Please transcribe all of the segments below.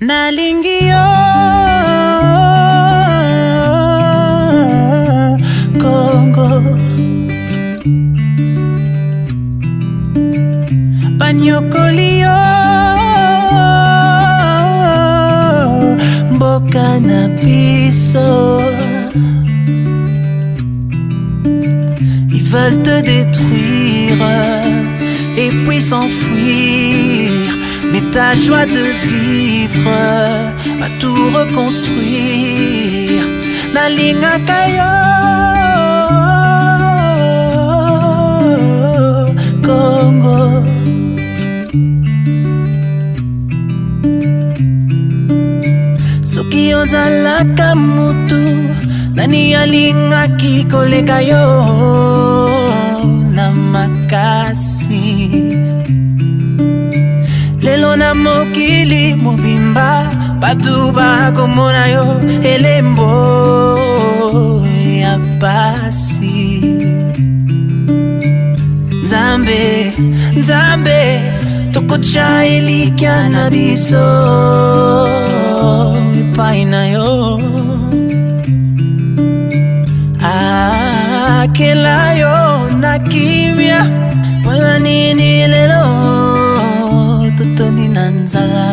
nalingi yo Congo banyokoli yo mboka na biso. Ils veulent te détruire et puis s'enfuir, mais ta joie de vivre va tout reconstruire. Nalingaka yo Congo. Soki ozalaka mutu nani alingaki koleka yo na makasi. Lelo na mokili mobimba batu bakomona yo elembo ya pasi. Nzambe, Nzambe tokocha elikya na biso epai na yo. Akela yo na kimia mpona nini lelo totoni na nzala.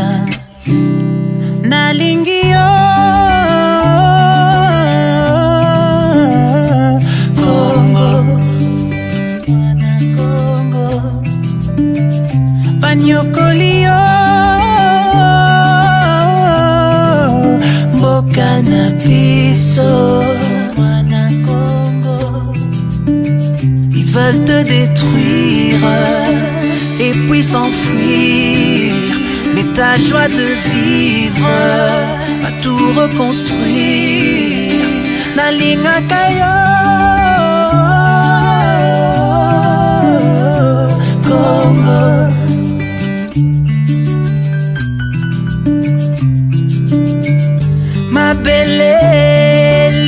Nalingi yo Congo, Congo banyokoli yo mboka na biso. Ils veulent te détruire et puis s'enfuir, mais ta joie de vivre va tout reconstruire. Nalingaka yo Congo. Ma belle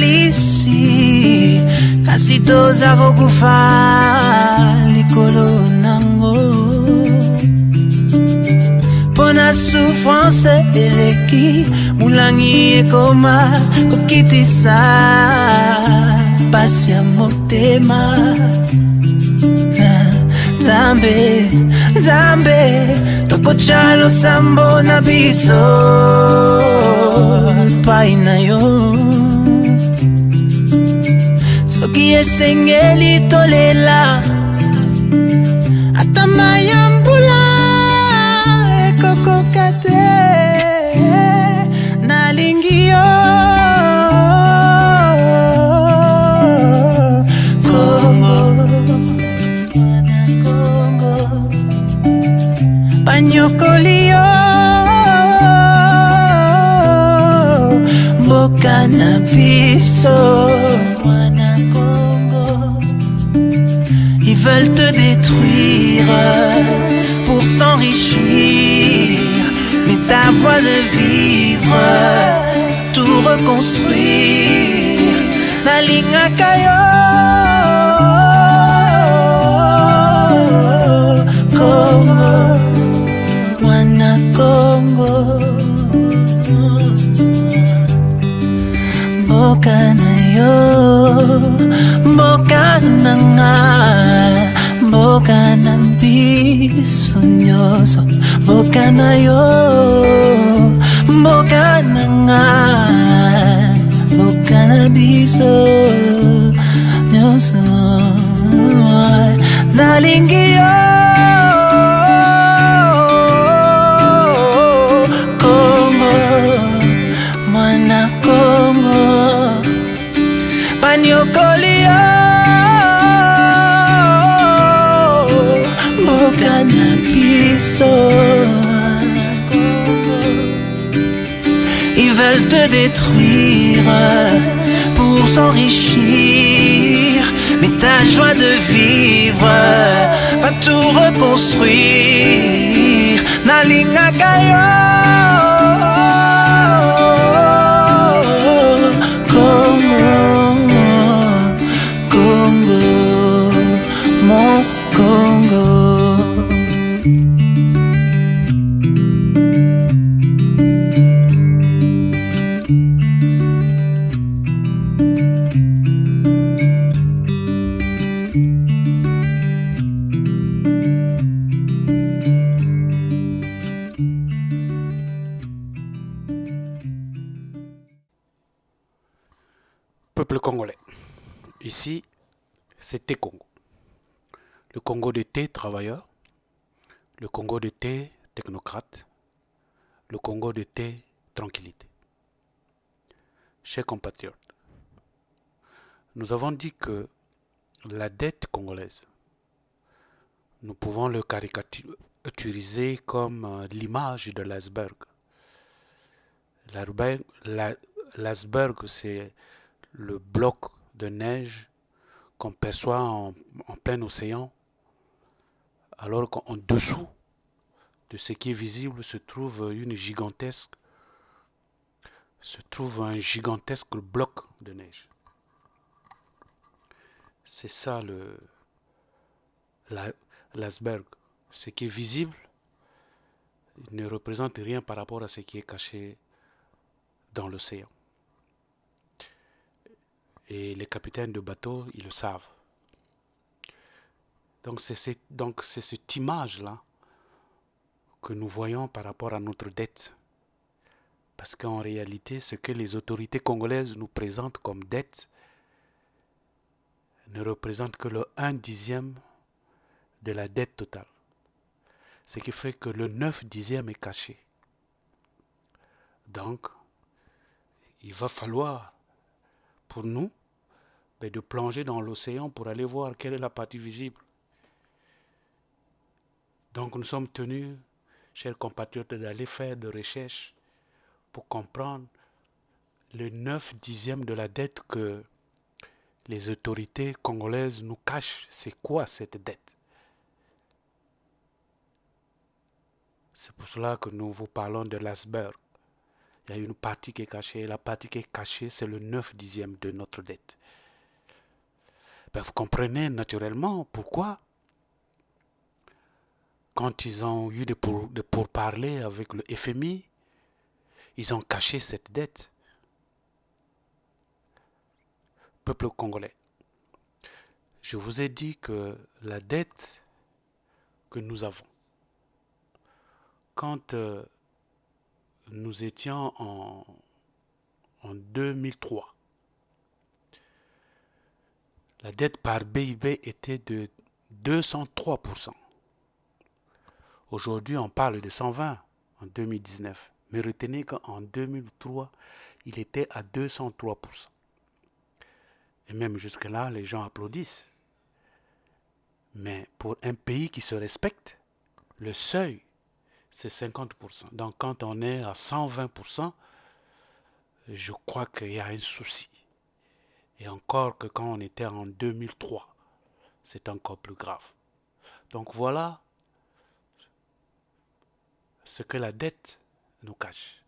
lisi kasi toza kokufa likolo nango pona souffrance eleki mulangi ekoma kokitisa pasi ya motema. Nzambe, Nzambe tokocha losambo na biso pai na yo. Soki esengeli tolela ata mayambula ekokoka te. Nalingi yo Congo, Congo banyokoli yo mboka na biso. Ils veulent te détruire pour s'enrichir, mais ta voie de vivre tout reconstruire. Nalingaka yo Congo, mwana Congo mboka na yo mboka nanga mboka na biso nyonso mboka na yo mboka nanga mboka na biso nyonso. Nalingi yo Congo, mwana Congo banyokoli yo mboka na biso. Ils veulent te détruire pour s'enrichir, mais ta joie de vivre va tout reconstruire. Nalingaka yo Congo, Congo, mon Congo. Peuple congolais, ici c'est T-Congo. Le Congo de T travailleurs, le Congo de T technocrates, le Congo de T tranquillité. Chers compatriotes, nous avons dit que la dette congolaise, nous pouvons le caricaturiser comme l'image de l'iceberg. L'iceberg, c'est le bloc de neige qu'on perçoit en plein océan, alors qu'en dessous de ce qui est visible se trouve un gigantesque bloc de neige. C'est ça l'iceberg. Ce qui est visible ne représente rien par rapport à ce qui est caché dans l'océan. Et les capitaines de bateaux, ils le savent. Donc c'est cette image-là que nous voyons par rapport à notre dette. Parce qu'en réalité, ce que les autorités congolaises nous présentent comme dette ne représente que le 1/10 de la dette totale. Ce qui fait que le 9/10 est caché. Donc, il va falloir pour nous de plonger dans l'océan pour aller voir quelle est la partie visible. Donc nous sommes tenus, chers compatriotes, d'aller faire des recherches pour comprendre le 9/10 de la dette que les autorités congolaises nous cachent. C'est quoi cette dette? C'est pour cela que nous vous parlons de l'iceberg. Il y a une partie qui est cachée. La partie qui est cachée, c'est le 9/10 de notre dette. Ben, vous comprenez naturellement pourquoi, quand ils ont eu des pourparlers avec le FMI, ils ont caché cette dette. Peuple congolais, je vous ai dit que la dette que nous avons, quand nous étions en 2003, la dette par PIB était de 203%. Aujourd'hui, on parle de 120 en 2019. Mais retenez qu'en 2003, il était à 203%. Et même jusque-là, les gens applaudissent. Mais pour un pays qui se respecte, le seuil, c'est 50%. Donc quand on est à 120%, je crois qu'il y a un souci. Et encore que quand on était en 2003, c'est encore plus grave. Donc voilà ce que la dette nous cache.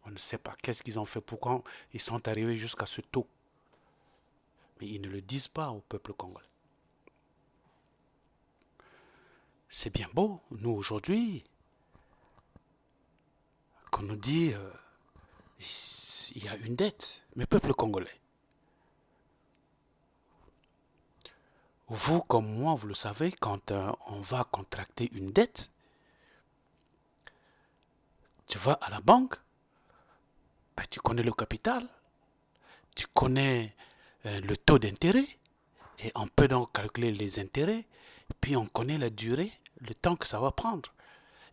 On ne sait pas qu'est-ce qu'ils ont fait, pourquoi ils sont arrivés jusqu'à ce taux. Mais ils ne le disent pas au peuple congolais. C'est bien beau, nous aujourd'hui, qu'on nous dit il y a une dette. Mais peuple congolais, vous comme moi, vous le savez, quand on va contracter une dette, tu vas à la banque, ben, tu connais le capital, tu connais le taux d'intérêt, et on peut donc calculer les intérêts, puis on connaît la durée, le temps que ça va prendre.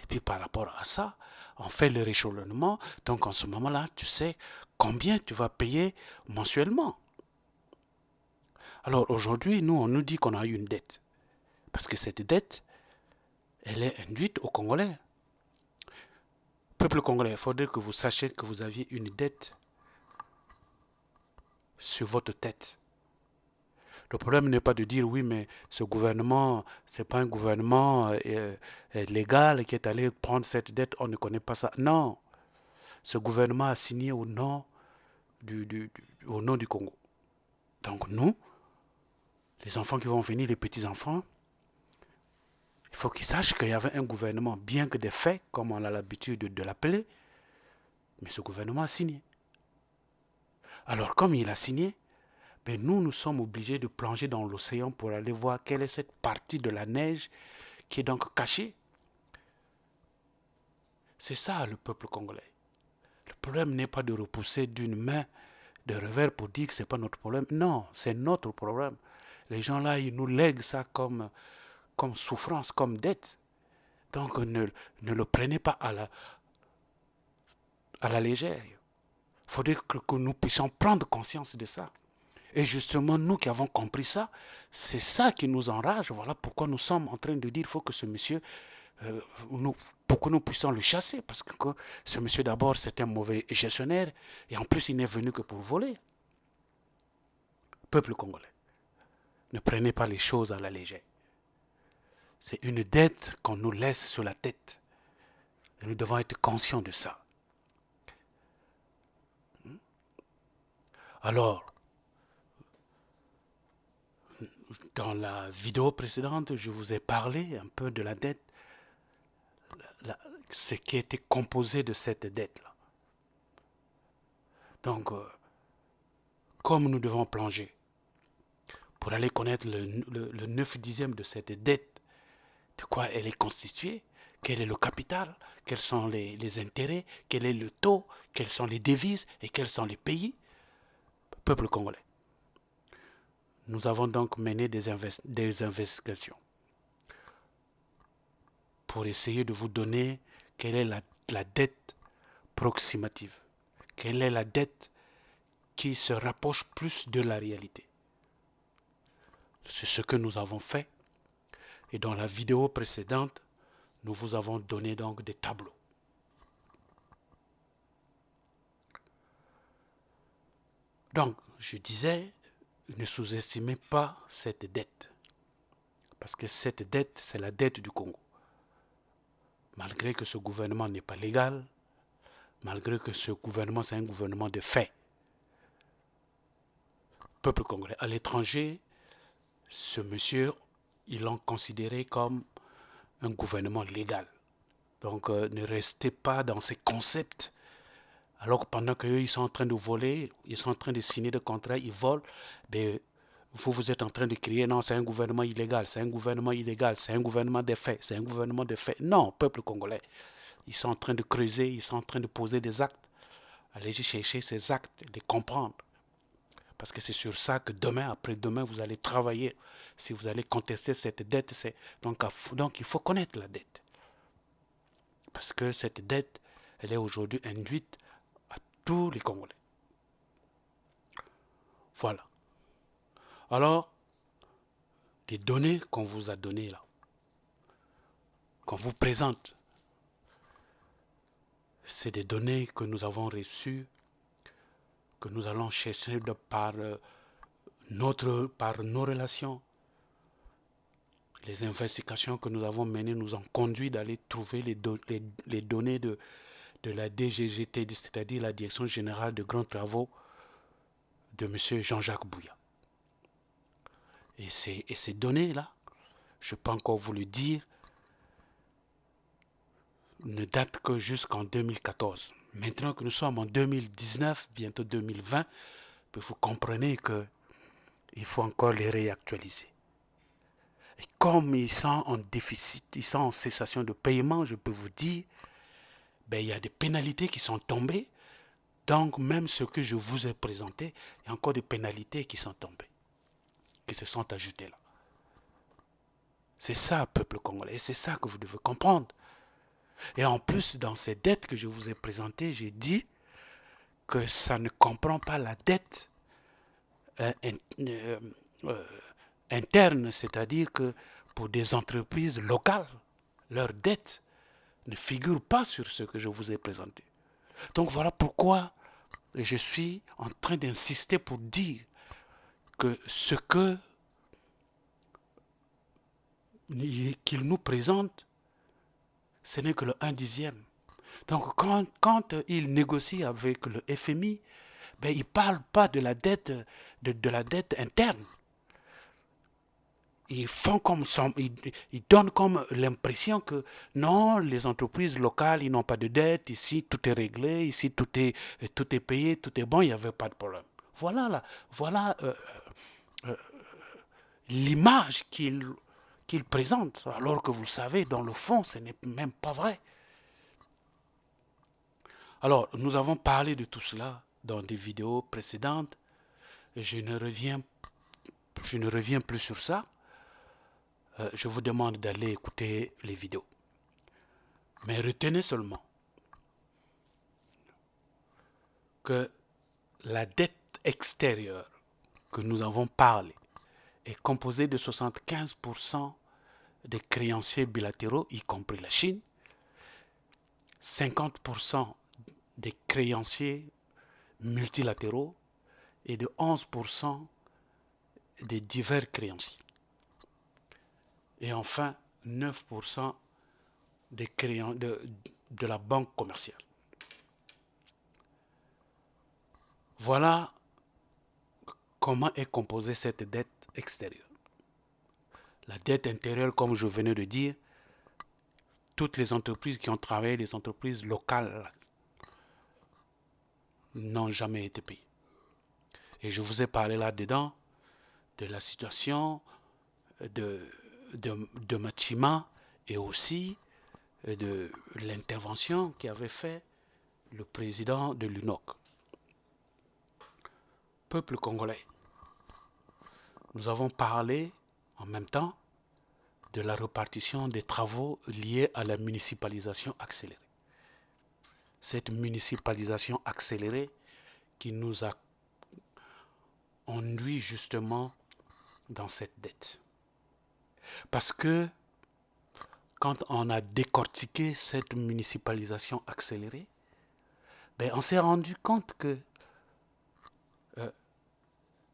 Et puis par rapport à ça, on fait le rééchelonnement, donc en ce moment-là, tu sais combien tu vas payer mensuellement. Alors aujourd'hui, nous, on nous dit qu'on a eu une dette. Parce que cette dette, elle est induite aux Congolais. Peuple congolais, il faudrait que vous sachiez que vous aviez une dette sur votre tête. Le problème n'est pas de dire oui, mais ce gouvernement, ce n'est pas un gouvernement légal qui est allé prendre cette dette, on ne connaît pas ça. Non, ce gouvernement a signé au nom du Congo. Donc nous, les enfants qui vont venir, les petits-enfants, il faut qu'ils sachent qu'il y avait un gouvernement, bien que des faits, comme on a l'habitude de l'appeler, mais ce gouvernement a signé. Alors comme il a signé, ben nous sommes obligés de plonger dans l'océan pour aller voir quelle est cette partie de la neige qui est donc cachée. C'est ça le peuple congolais. Le problème n'est pas de repousser d'une main de revers pour dire que ce n'est pas notre problème. Non, c'est notre problème. Les gens là, ils nous lèguent ça comme souffrance, comme dette. Donc ne le prenez pas à la légère. Il faudrait que nous puissions prendre conscience de ça. Et justement, nous qui avons compris ça, c'est ça qui nous enrage. Voilà pourquoi nous sommes en train de dire qu'il faut que ce monsieur, pour que nous puissions le chasser. Parce que ce monsieur, d'abord, c'est un mauvais gestionnaire. Et en plus, il n'est venu que pour voler. Peuple congolais, ne prenez pas les choses à la légère. C'est une dette qu'on nous laisse sur la tête. Et nous devons être conscients de ça. Alors, dans la vidéo précédente, je vous ai parlé un peu de la dette, ce qui était composé de cette dette-là. Donc, comme nous devons plonger pour aller connaître le 9/10 de cette dette, de quoi elle est constituée, quel est le capital, quels sont les intérêts, quel est le taux, quelles sont les devises et quels sont les pays, peuple congolais. Nous avons donc mené des investigations pour essayer de vous donner quelle est la dette approximative, quelle est la dette qui se rapproche plus de la réalité. C'est ce que nous avons fait. Et dans la vidéo précédente, nous vous avons donné donc des tableaux. Donc, je disais, ne sous-estimez pas cette dette. Parce que cette dette, c'est la dette du Congo. Malgré que ce gouvernement n'est pas légal, malgré que ce gouvernement, c'est un gouvernement de fait. Peuple congolais. À l'étranger, ce monsieur, ils l'ont considéré comme un gouvernement légal. Donc, ne restez pas dans ces concepts. Alors que pendant qu'eux, ils sont en train de voler, ils sont en train de signer des contrats, ils volent, ben, vous êtes en train de crier, non, c'est un gouvernement illégal, c'est un gouvernement illégal, c'est un gouvernement de fait, c'est un gouvernement de fait. Non, peuple congolais, ils sont en train de creuser, ils sont en train de poser des actes. Allez chercher ces actes, les comprendre. Parce que c'est sur ça que demain, après-demain, vous allez travailler. Si vous allez contester cette dette, donc il faut connaître la dette. Parce que cette dette, elle est aujourd'hui induite à tous les Congolais. Voilà. Alors, des données qu'on vous a données là, qu'on vous présente, c'est des données que nous avons reçues, que nous allons chercher par nos relations. Les investigations que nous avons menées nous ont conduit d'aller trouver les données de la DGGT, c'est-à-dire la Direction Générale de Grands Travaux de M. Jean-Jacques Bouya. Et ces données-là, je peux encore vous le dire, ne datent que jusqu'en 2014. Maintenant que nous sommes en 2019, bientôt 2020, vous comprenez qu'il faut encore les réactualiser. Et comme ils sont en déficit, ils sont en cessation de paiement, je peux vous dire, il y a des pénalités qui sont tombées. Donc même ce que je vous ai présenté, il y a encore des pénalités qui sont tombées, qui se sont ajoutées là. C'est ça, peuple congolais, et c'est ça que vous devez comprendre. Et en plus, dans ces dettes que je vous ai présentées, j'ai dit que ça ne comprend pas la dette interne, c'est-à-dire que pour des entreprises locales, leurs dettes ne figurent pas sur ce que je vous ai présenté. Donc voilà pourquoi je suis en train d'insister pour dire que ce qu'il nous présente, ce n'est que le 1/10. Donc quand il négocie avec le FMI, il ne parle pas de la dette, de la dette interne. Ils donnent comme l'impression que non, les entreprises locales, ils n'ont pas de dette, ici tout est réglé, ici tout est payé, tout est bon, il n'y avait pas de problème. Voilà l'image qu'il présente, alors que vous le savez, dans le fond, ce n'est même pas vrai. Alors, nous avons parlé de tout cela dans des vidéos précédentes. Je ne reviens plus sur ça. Je vous demande d'aller écouter les vidéos. Mais retenez seulement que la dette extérieure que nous avons parlé est composée de 75% des créanciers bilatéraux, y compris la Chine, 50% des créanciers multilatéraux et de 11% des divers créanciers. Et enfin, 9% de la banque commerciale. Voilà comment est composée cette dette extérieure. La dette intérieure, comme je venais de dire, toutes les entreprises qui ont travaillé, les entreprises locales, n'ont jamais été payées. Et je vous ai parlé là-dedans de la situation de Matima et aussi de l'intervention qu'avait fait le président de l'UNOC. Peuple congolais, nous avons parlé en même temps de la répartition des travaux liés à la municipalisation accélérée. Cette municipalisation accélérée qui nous a conduit justement dans cette dette. Parce que quand on a décortiqué cette municipalisation accélérée, on s'est rendu compte que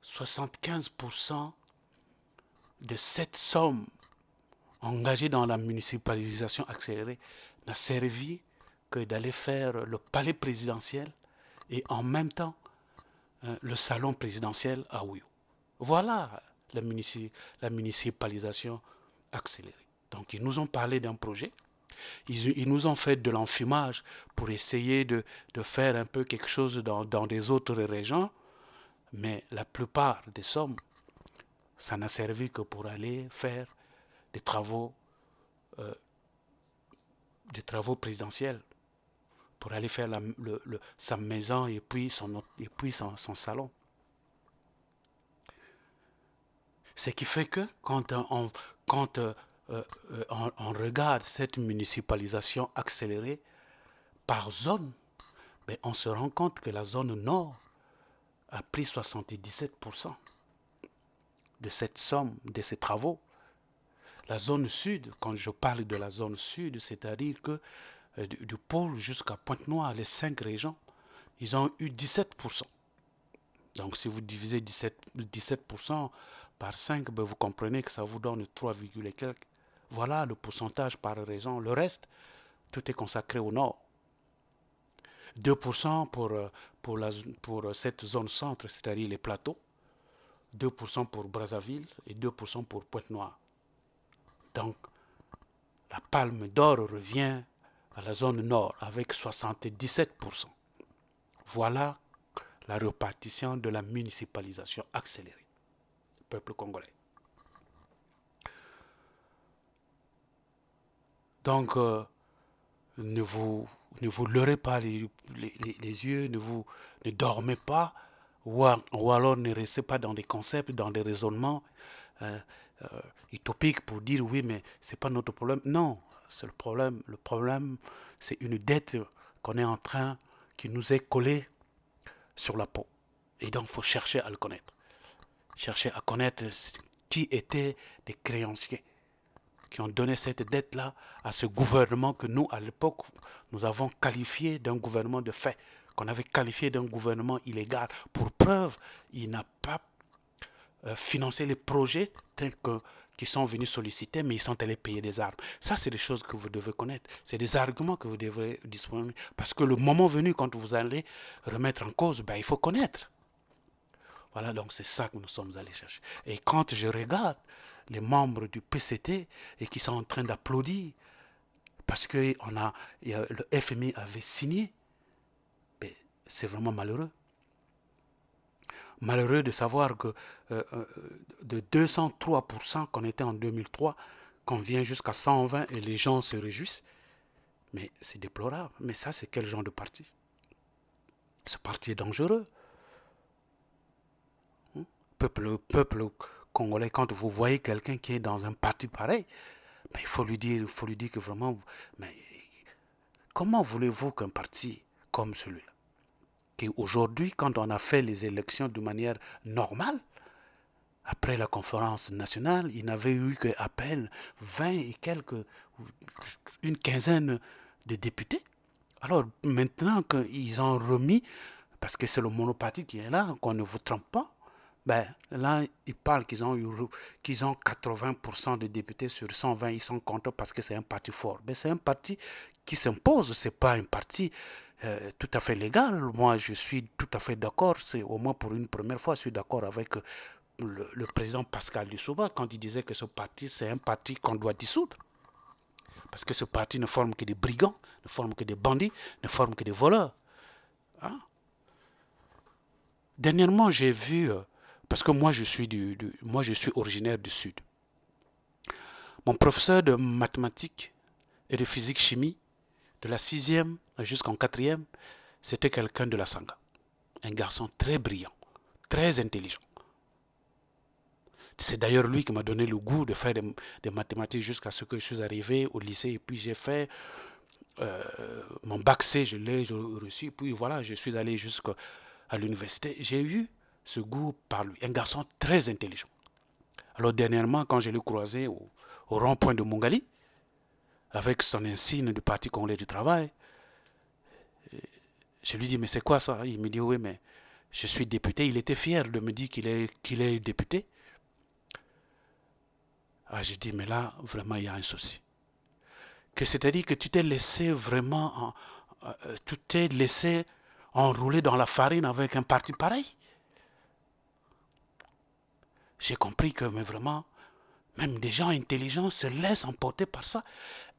75% de cette somme engagée dans la municipalisation accélérée n'a servi que d'aller faire le palais présidentiel et en même temps le salon présidentiel à Ouyo. Voilà la municipalisation accélérée. Donc ils nous ont parlé d'un projet, ils nous ont fait de l'enfumage pour essayer de faire un peu quelque chose dans des autres régions, mais la plupart des sommes, ça n'a servi que pour aller faire des travaux présidentiels, pour aller faire sa maison et puis son salon. Ce qui fait que quand on regarde cette municipalisation accélérée par zone, on se rend compte que la zone nord a pris 77% de cette somme, de ces travaux. La zone sud, quand je parle de la zone sud, c'est-à-dire que du pôle jusqu'à Pointe-Noire, les 5 régions, ils ont eu 17%. Donc si vous divisez 17% par 5, vous comprenez que ça vous donne 3, et quelques. Voilà le pourcentage par région. Le reste, tout est consacré au nord. 2% pour cette zone centre, c'est-à-dire les plateaux. 2% pour Brazzaville et 2% pour Pointe-Noire. Donc, la palme d'or revient à la zone nord avec 77%. Voilà la répartition de la municipalisation accélérée. Peuple congolais. Donc, ne vous leurrez pas les yeux, ne dormez pas, ou alors ne restez pas dans des concepts, dans des raisonnements utopiques pour dire oui, mais c'est pas notre problème. Non, c'est le problème. Le problème, c'est une dette qui nous est collée sur la peau. Et donc, il faut chercher à le connaître. Chercher à connaître qui étaient les créanciers qui ont donné cette dette-là à ce gouvernement que nous, à l'époque, nous avons qualifié d'un gouvernement de fait, qu'on avait qualifié d'un gouvernement illégal. Pour preuve, il n'a pas financé les projets tels qui sont venus solliciter, mais ils sont allés payer des armes. Ça, c'est des choses que vous devez connaître. C'est des arguments que vous devrez disposer. Parce que le moment venu, quand vous allez remettre en cause, il faut connaître. Voilà, donc c'est ça que nous sommes allés chercher. Et quand je regarde les membres du PCT et qui sont en train d'applaudir parce que le FMI avait signé, c'est vraiment malheureux. Malheureux de savoir que de 203% qu'on était en 2003, qu'on vient jusqu'à 120 et les gens se réjouissent. Mais c'est déplorable. Mais ça, c'est quel genre de parti? Ce parti est dangereux. Peuple congolais, quand vous voyez quelqu'un qui est dans un parti pareil, ben, il faut lui dire que vraiment, mais comment voulez-vous qu'un parti comme celui-là, qui aujourd'hui, quand on a fait les élections de manière normale, après la conférence nationale, il n'avait eu qu'à peine 20 et quelques, une quinzaine de députés. Alors maintenant qu'ils ont remis, parce que c'est le monoparti qui est là, qu'on ne vous trompe pas, ben, là, ils parlent qu'ils ont 80% de députés sur 120, ils sont contents parce que c'est un parti fort. Mais c'est un parti qui s'impose, ce n'est pas un parti tout à fait légal. Moi, je suis tout à fait d'accord, c'est au moins pour une première fois, je suis d'accord avec le président Pascal Lissouba quand il disait que ce parti, c'est un parti qu'on doit dissoudre. Parce que ce parti ne forme que des brigands, ne forme que des bandits, ne forme que des voleurs. Hein? Dernièrement, j'ai vu, parce que moi je suis originaire du Sud. Mon professeur de mathématiques et de physique-chimie, de la 6e jusqu'en 4e, c'était quelqu'un de la Sangha. Un garçon très brillant, très intelligent. C'est d'ailleurs lui qui m'a donné le goût de faire des mathématiques jusqu'à ce que je suis arrivé au lycée. Et puis j'ai fait mon bac C, je l'ai reçu. Et puis voilà, je suis allé jusqu'à l'université. J'ai eu ce goût par lui. Un garçon très intelligent. Alors dernièrement, quand je l'ai croisé au rond-point de Mongali, avec son insigne du Parti congolais du travail, je lui dis, mais c'est quoi ça? Il me dit, oui, mais je suis député. Il était fier de me dire qu'il est député. Ah, j'ai dit, mais là, vraiment, il y a un souci. Que c'est-à-dire que tu t'es laissé vraiment, tu t'es laissé enrouler dans la farine avec un parti pareil. J'ai compris que, mais vraiment, même des gens intelligents se laissent emporter par ça.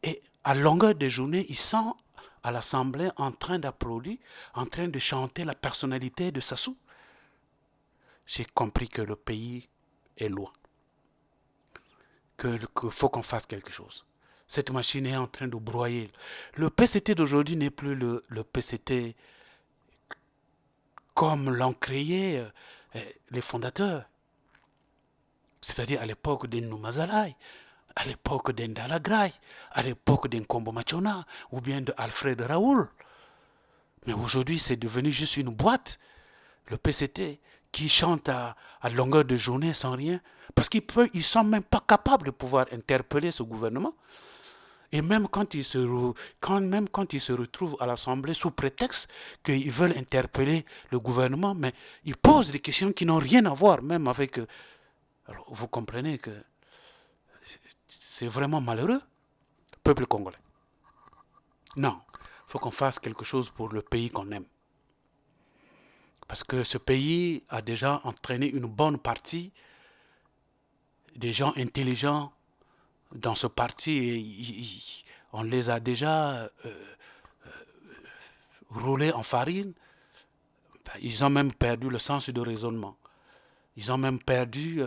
Et à longueur de journée, ils sont à l'Assemblée en train d'applaudir, en train de chanter la personnalité de Sassou. J'ai compris que le pays est loin. Qu'il faut qu'on fasse quelque chose. Cette machine est en train de broyer. Le PCT d'aujourd'hui n'est plus le PCT comme l'ont créé les fondateurs. C'est-à-dire à l'époque d'Ennou Mazalai, à l'époque d'Endala Gray, à l'époque d'Nkombo Machona, ou bien de Alfred Raoul. Mais aujourd'hui, c'est devenu juste une boîte, le PCT, qui chante à longueur de journée sans rien, parce qu'ils ne sont même pas capables de pouvoir interpeller ce gouvernement. Et même quand ils se retrouvent à l'Assemblée sous prétexte qu'ils veulent interpeller le gouvernement, mais ils posent des questions qui n'ont rien à voir même avec... Alors, vous comprenez que c'est vraiment malheureux, peuple congolais. Non, il faut qu'on fasse quelque chose pour le pays qu'on aime. Parce que ce pays a déjà entraîné une bonne partie des gens intelligents dans ce parti. Et on les a déjà roulés en farine. Ils ont même perdu le sens de raisonnement. Ils ont même perdu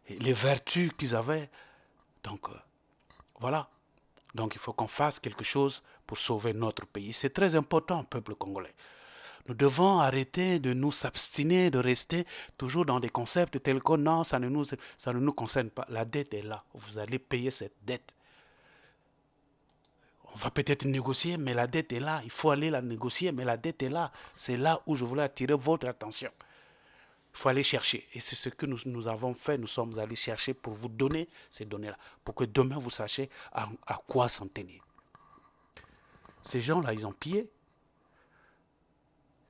les vertus qu'ils avaient. Donc, voilà. Donc, il faut qu'on fasse quelque chose pour sauver notre pays. C'est très important, peuple congolais. Nous devons arrêter de nous s'abstiner, de rester toujours dans des concepts tels que non, ça ne nous concerne pas. La dette est là. Vous allez payer cette dette. On va peut-être négocier, mais la dette est là. Il faut aller la négocier, mais la dette est là. C'est là où je voulais attirer votre attention. Il faut aller chercher. Et c'est ce que nous avons fait. Nous sommes allés chercher pour vous donner ces données-là. Pour que demain, vous sachiez à quoi s'en tenir. Ces gens-là, ils ont pillé.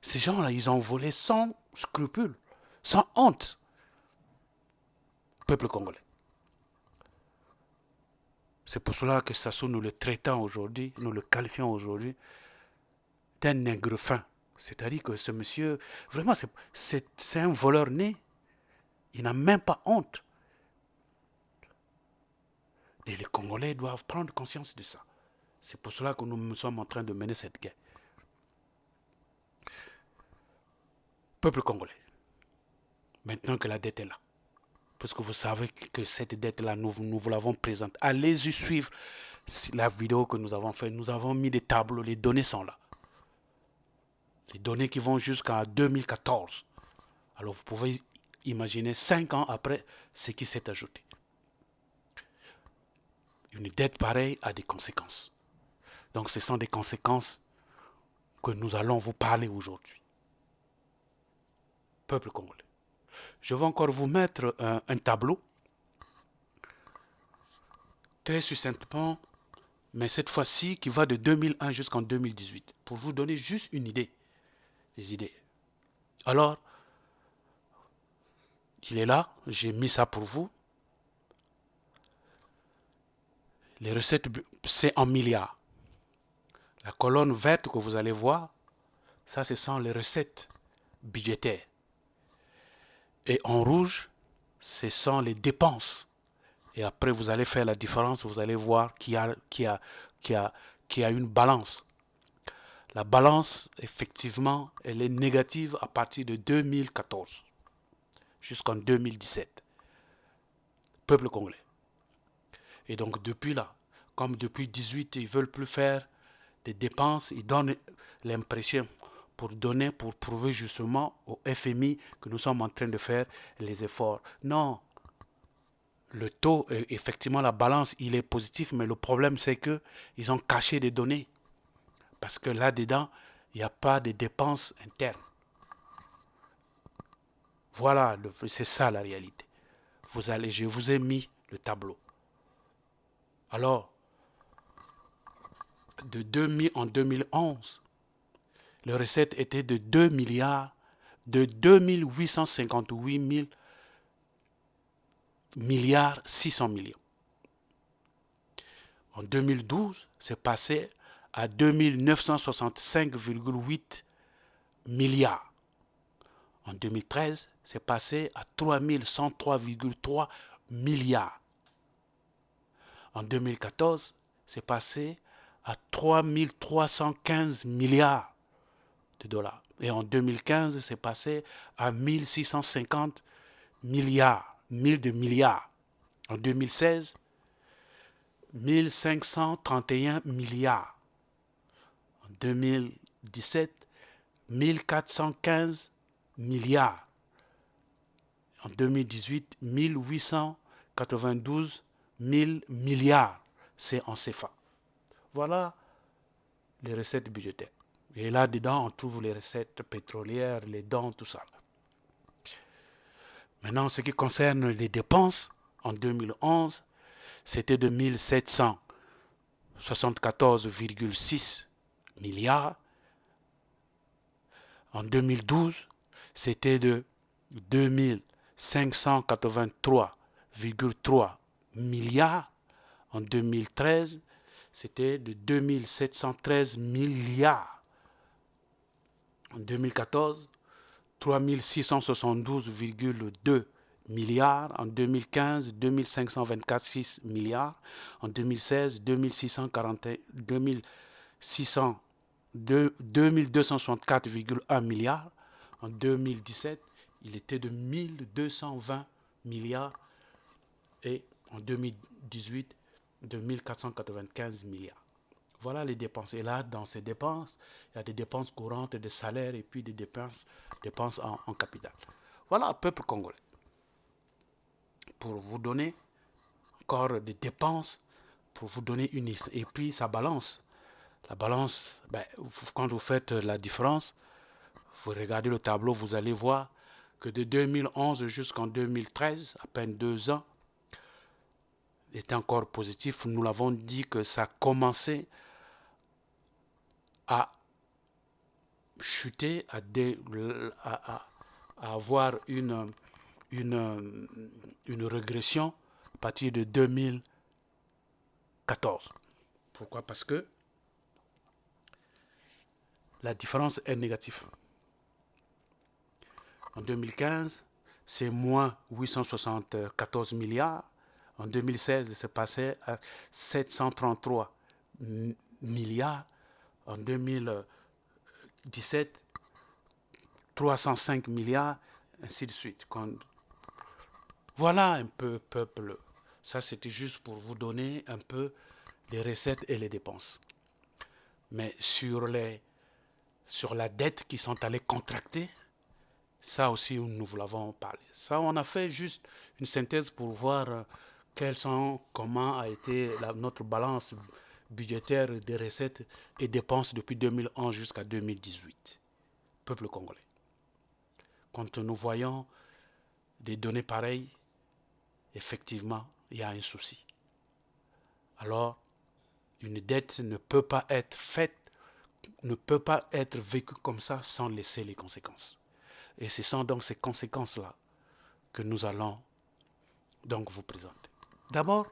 Ces gens-là, ils ont volé sans scrupule, sans honte. Peuple congolais. C'est pour cela que Sassou, nous le traitons aujourd'hui, nous le qualifions aujourd'hui d'un nègre fin. C'est-à-dire que ce monsieur, vraiment, c'est un voleur né. Il n'a même pas honte. Et les Congolais doivent prendre conscience de ça. C'est pour cela que nous sommes en train de mener cette guerre. Peuple congolais, maintenant que la dette est là, parce que vous savez que cette dette-là, nous vous l'avons présente. Allez-y suivre la vidéo que nous avons faite. Nous avons mis des tableaux, les données sont là. Les données qui vont jusqu'à 2014. Alors vous pouvez imaginer 5 ans après ce qui s'est ajouté. Une dette pareille a des conséquences. Donc ce sont des conséquences que nous allons vous parler aujourd'hui. Peuple congolais. Je vais encore vous mettre un tableau, très succinctement, mais cette fois-ci qui va de 2001 jusqu'en 2018, pour vous donner juste une idée, des idées. Alors, il est là, j'ai mis ça pour vous. Les recettes, c'est en milliards. La colonne verte que vous allez voir, ça, ce sont les recettes budgétaires. Et en rouge, ce sont les dépenses. Et après, vous allez faire la différence, vous allez voir qu'il y a une balance. La balance, effectivement, elle est négative à partir de 2014 jusqu'en 2017. Peuple congolais. Et donc, depuis là, comme depuis 2018, ils ne veulent plus faire des dépenses, ils donnent l'impression pour prouver justement au FMI que nous sommes en train de faire les efforts. Non. Le taux, effectivement, la balance, il est positif, mais le problème, c'est qu'ils ont caché des données. Parce que là-dedans, il n'y a pas de dépenses internes. Voilà, c'est ça la réalité. Je vous ai mis le tableau. Alors, en 2011, les recettes étaient de 2 milliards, de 2858 milliards 600 millions. En 2012, c'est passé à 2965,8 milliards. En 2013, c'est passé à 3103,3 milliards. En 2014, c'est passé à 3315 milliards de dollars. Et en 2015, c'est passé à 1650 milliards, 1000 de milliards. En 2016, 1531 milliards. En 2017, 1415 milliards. En 2018, 1892 000 milliards. C'est en CFA. Voilà les recettes budgétaires. Et là-dedans, on trouve les recettes pétrolières, les dons, tout ça. Maintenant, ce qui concerne les dépenses, en 2011, c'était de 1774,6 milliards. En 2012, c'était de 2583,3 milliards. En 2013, c'était de 2713 milliards. En 2014, 3672,2 milliards. En 2015, 2524,6 milliards. En 2016, 2264,1 milliards. En 2017, il était de 1220 milliards. Et en 2018, de 1495 milliards. Voilà les dépenses. Et là, dans ces dépenses, il y a des dépenses courantes, des salaires et puis des dépenses en capital. Voilà, peuple congolais. Pour vous donner encore des dépenses, pour vous donner une... Et puis, ça balance. La balance, quand vous faites la différence, vous regardez le tableau, vous allez voir que de 2011 jusqu'en 2013, à peine 2 ans, était encore positif. Nous l'avons dit que ça commençait à chuter, à avoir une régression à partir de 2014. Pourquoi? Parce que la différence est négative. En 2015, c'est moins 874 milliards. En 2016, c'est passé à 733 milliards. En 2017, 305 milliards, ainsi de suite. Voilà un peu, peuple. Ça, c'était juste pour vous donner un peu les recettes et les dépenses. Mais sur les sur la dette qu'ils sont allés contracter. Ça aussi, nous vous l'avons parlé. Ça, on a fait juste une synthèse pour voir comment a été notre balance budgétaire des recettes et dépenses depuis 2011 jusqu'à 2018. Peuple congolais. Quand nous voyons des données pareilles, effectivement, il y a un souci. Alors, une dette ne peut pas être faite, ne peut pas être vécue comme ça sans laisser les conséquences. Et ce sont donc ces conséquences-là que nous allons donc vous présenter. D'abord,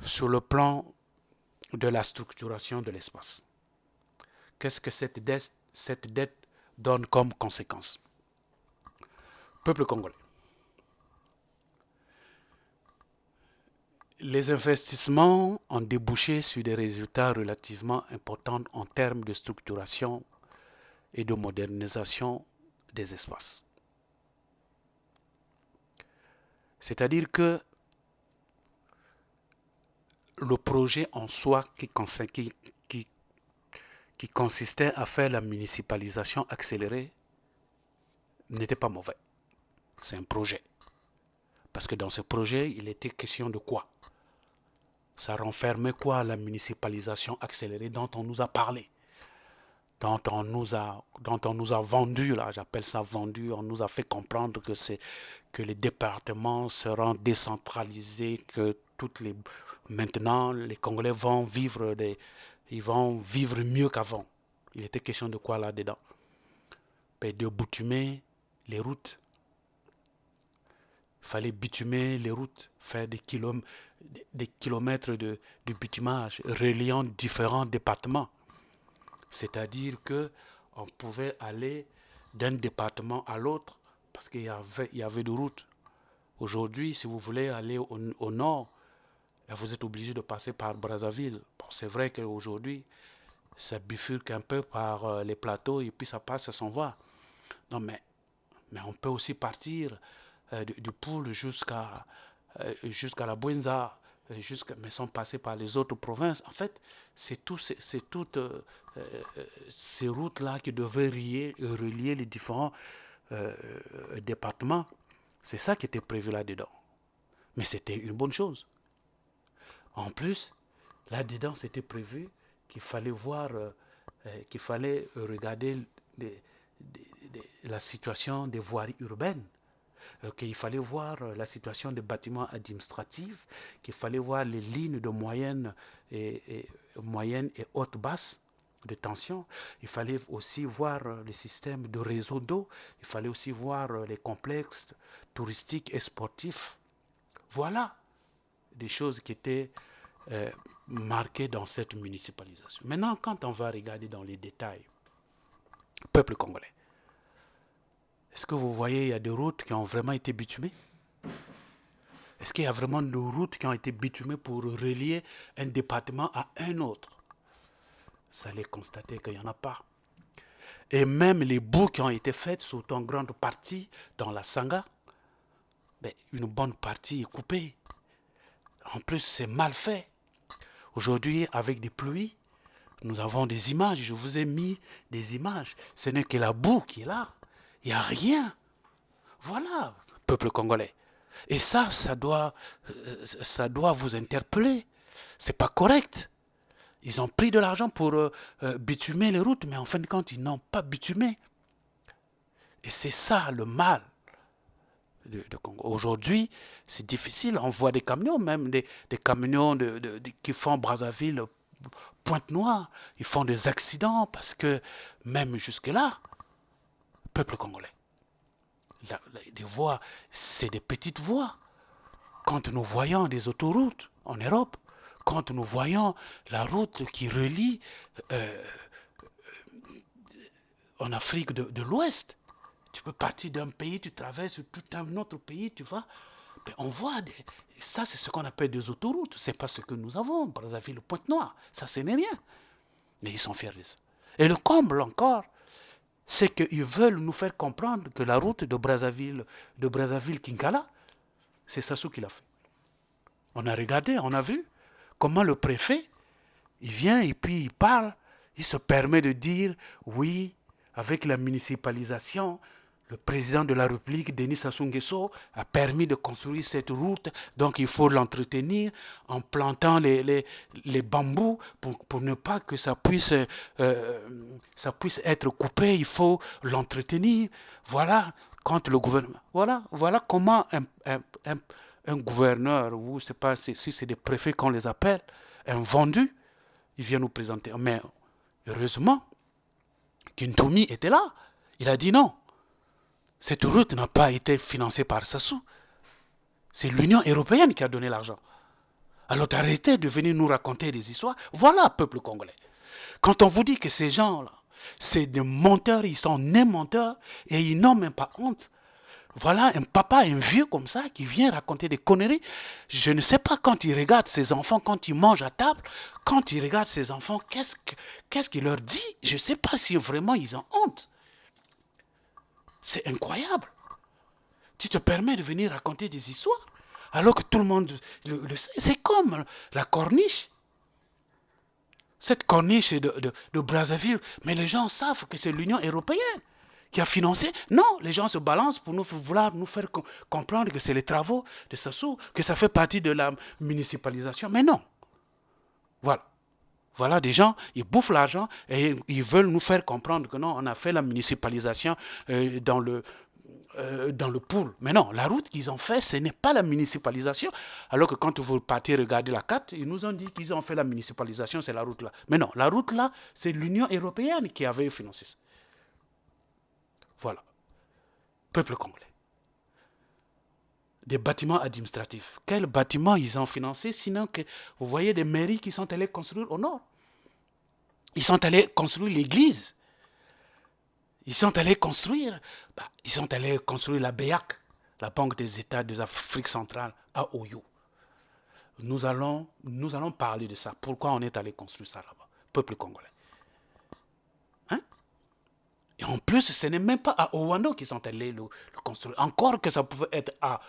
sur le plan de la structuration de l'espace. Qu'est-ce que cette dette donne comme conséquence? Peuple congolais. Les investissements ont débouché sur des résultats relativement importants en termes de structuration et de modernisation des espaces. C'est-à-dire que le projet en soi qui consistait à faire la municipalisation accélérée n'était pas mauvais. C'est un projet. Parce que dans ce projet, il était question de quoi? Ça renfermait quoi, la municipalisation accélérée dont on nous a parlé, dont on nous a vendu, là, j'appelle ça vendu, on nous a fait comprendre que les départements seront décentralisés, que maintenant les Congolais vont vivre mieux qu'avant. Il était question de quoi là-dedans? De bitumer les routes. Il fallait bitumer les routes, faire des kilomètres de bitumage reliant différents départements. C'est-à-dire qu'on pouvait aller d'un département à l'autre parce qu'il y avait des routes. Aujourd'hui, si vous voulez aller au nord, vous êtes obligé de passer par Brazzaville. Bon, c'est vrai qu'aujourd'hui, ça bifurque un peu par les plateaux et puis ça passe, ça s'en va. Non, mais on peut aussi partir du Poul jusqu'à la Bouenza, mais sans passer par les autres provinces. En fait, c'est toutes ces routes-là qui devaient relier les différents départements. C'est ça qui était prévu là-dedans. Mais c'était une bonne chose. En plus, là-dedans, c'était prévu qu'il fallait regarder la situation des voiries urbaines, qu'il fallait voir la situation des bâtiments administratifs, qu'il fallait voir les lignes de moyenne et haute basse de tension. Il fallait aussi voir le système de réseau d'eau. Il fallait aussi voir les complexes touristiques et sportifs. Voilà des choses qui étaient marquées dans cette municipalisation. Maintenant, quand on va regarder dans les détails, peuple congolais, est-ce que vous voyez, il y a des routes qui ont vraiment été bitumées? Est-ce qu'il y a vraiment des routes qui ont été bitumées pour relier un département à un autre? Vous allez constater qu'il n'y en a pas. Et même les bouts qui ont été faits, surtout en grande partie dans la Sanga, une bonne partie est coupée. En plus, c'est mal fait. Aujourd'hui, avec des pluies, nous avons des images. Je vous ai mis des images. Ce n'est que la boue qui est là. Il n'y a rien. Voilà, peuple congolais. Et ça doit vous interpeller. C'est pas correct. Ils ont pris de l'argent pour bitumer les routes, mais en fin de compte, ils n'ont pas bitumé. Et c'est ça le mal de Congo. Aujourd'hui, c'est difficile. On voit des camions, même des camions qui font Brazzaville, Pointe-Noire. Ils font des accidents parce que même jusque-là, peuple congolais, des voies, c'est des petites voies. Quand nous voyons des autoroutes en Europe, quand nous voyons la route qui relie en Afrique de l'Ouest, tu peux partir d'un pays, tu traverses tout un autre pays, tu vois. On voit, ça c'est ce qu'on appelle des autoroutes. C'est pas ce que nous avons, Brazzaville, Pointe-Noire. Ça, ce n'est rien. Mais ils sont fiers de ça. Et le comble encore, c'est qu'ils veulent nous faire comprendre que la route de Brazzaville-Kinkala, c'est Sassou qui l'a fait. On a regardé, on a vu comment le préfet, il vient et puis il parle il se permet de dire, oui, avec la municipalisation, le président de la République, Denis Sassou Nguesso, a permis de construire cette route, donc il faut l'entretenir en plantant les bambous pour ne pas que ça puisse être coupé, il faut l'entretenir. Voilà, quand le gouvernement... Voilà comment un gouverneur, ou c'est pas si c'est des préfets qu'on les appelle, un vendu, il vient nous présenter. Mais heureusement, Kintoumi était là. Il a dit non. Cette route n'a pas été financée par Sassou. C'est l'Union européenne qui a donné l'argent. Alors arrêtez de venir nous raconter des histoires. Voilà, peuple congolais. Quand on vous dit que ces gens-là, c'est des menteurs, ils sont nés menteurs et ils n'ont même pas honte. Voilà un papa, un vieux comme ça, qui vient raconter des conneries. Je ne sais pas quand il regarde ses enfants, quand il mange à table, quand il regarde ses enfants, qu'est-ce qu'il leur dit? Je ne sais pas si vraiment ils ont honte. C'est incroyable. Tu te permets de venir raconter des histoires alors que tout le monde le sait. C'est comme la corniche. Cette corniche de Brazzaville, mais les gens savent que c'est l'Union européenne qui a financé. Non, les gens se balancent pour vouloir nous faire comprendre que c'est les travaux de Sassou, que ça fait partie de la municipalisation. Mais non. Voilà. Voilà des gens, ils bouffent l'argent et ils veulent nous faire comprendre que non, on a fait la municipalisation dans le pool. Mais non, la route qu'ils ont fait, ce n'est pas la municipalisation. Alors que quand vous partez regarder la carte, ils nous ont dit qu'ils ont fait la municipalisation, c'est la route là. Mais non, la route là, c'est l'Union européenne qui avait financé ça. Voilà. Peuple congolais. Des bâtiments administratifs. Quels bâtiments ils ont financé, sinon que vous voyez des mairies qui sont allées construire au nord. Ils sont allés construire l'église. Ils sont allés construire la BEAC, la Banque des États de l'Afrique centrale, à Oyo. Nous allons parler de ça. Pourquoi on est allé construire ça là-bas, peuple congolais. Hein? Et en plus, ce n'est même pas à Owando qu'ils sont allés le construire. Encore que ça pouvait être à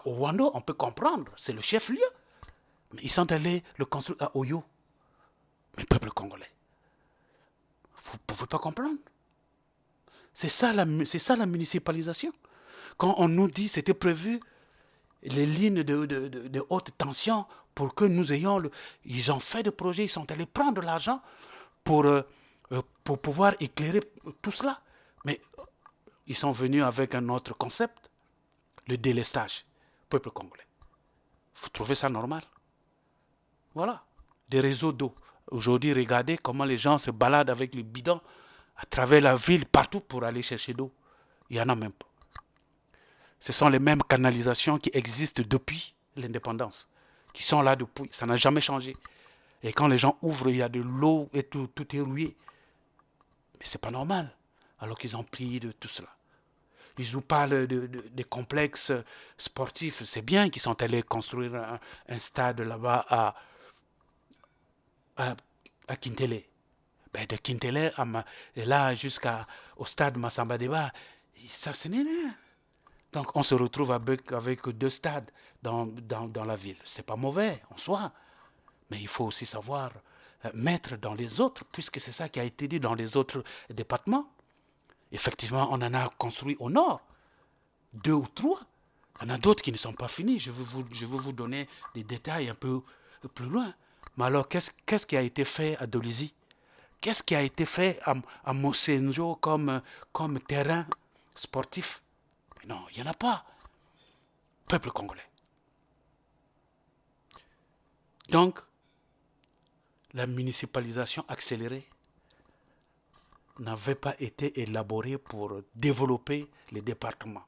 Owando, on peut comprendre, c'est le chef-lieu. Mais ils sont allés le construire à Oyo. Mais peuple congolais, vous ne pouvez pas comprendre. C'est ça la municipalisation. Quand on nous dit c'était prévu les lignes de haute tension pour que nous ayons... Ils ont fait des projets, ils sont allés prendre de l'argent pour pouvoir éclairer tout cela. Mais ils sont venus avec un autre concept, le délestage, peuple congolais. Vous trouvez ça normal? Voilà, des réseaux d'eau. Aujourd'hui, regardez comment les gens se baladent avec les bidons à travers la ville, partout pour aller chercher d'eau. Il n'y en a même pas. Ce sont les mêmes canalisations qui existent depuis l'indépendance, qui sont là depuis. Ça n'a jamais changé. Et quand les gens ouvrent, il y a de l'eau et tout est rouillé. Mais ce n'est pas normal, alors qu'ils ont pris de tout cela. Ils nous parlent des complexes sportifs. C'est bien qu'ils sont allés construire un stade là-bas à Kintele. Ben de Kintele là jusqu'au stade Massamba Deba, ça ce n'est rien. Donc on se retrouve avec deux stades dans la ville. C'est pas mauvais en soi, mais il faut aussi savoir mettre dans les autres, puisque c'est ça qui a été dit dans les autres départements. Effectivement, on en a construit au nord, 2 ou 3. Il y en a d'autres qui ne sont pas finis. Je veux vous donner des détails un peu plus loin. Mais alors, qu'est-ce qui a été fait à Dolisie? Qu'est-ce qui a été fait à Mosenjo comme terrain sportif? Mais non, il n'y en a pas. Peuple congolais. Donc, la municipalisation accélérée n'avait pas été élaborée pour développer les départements.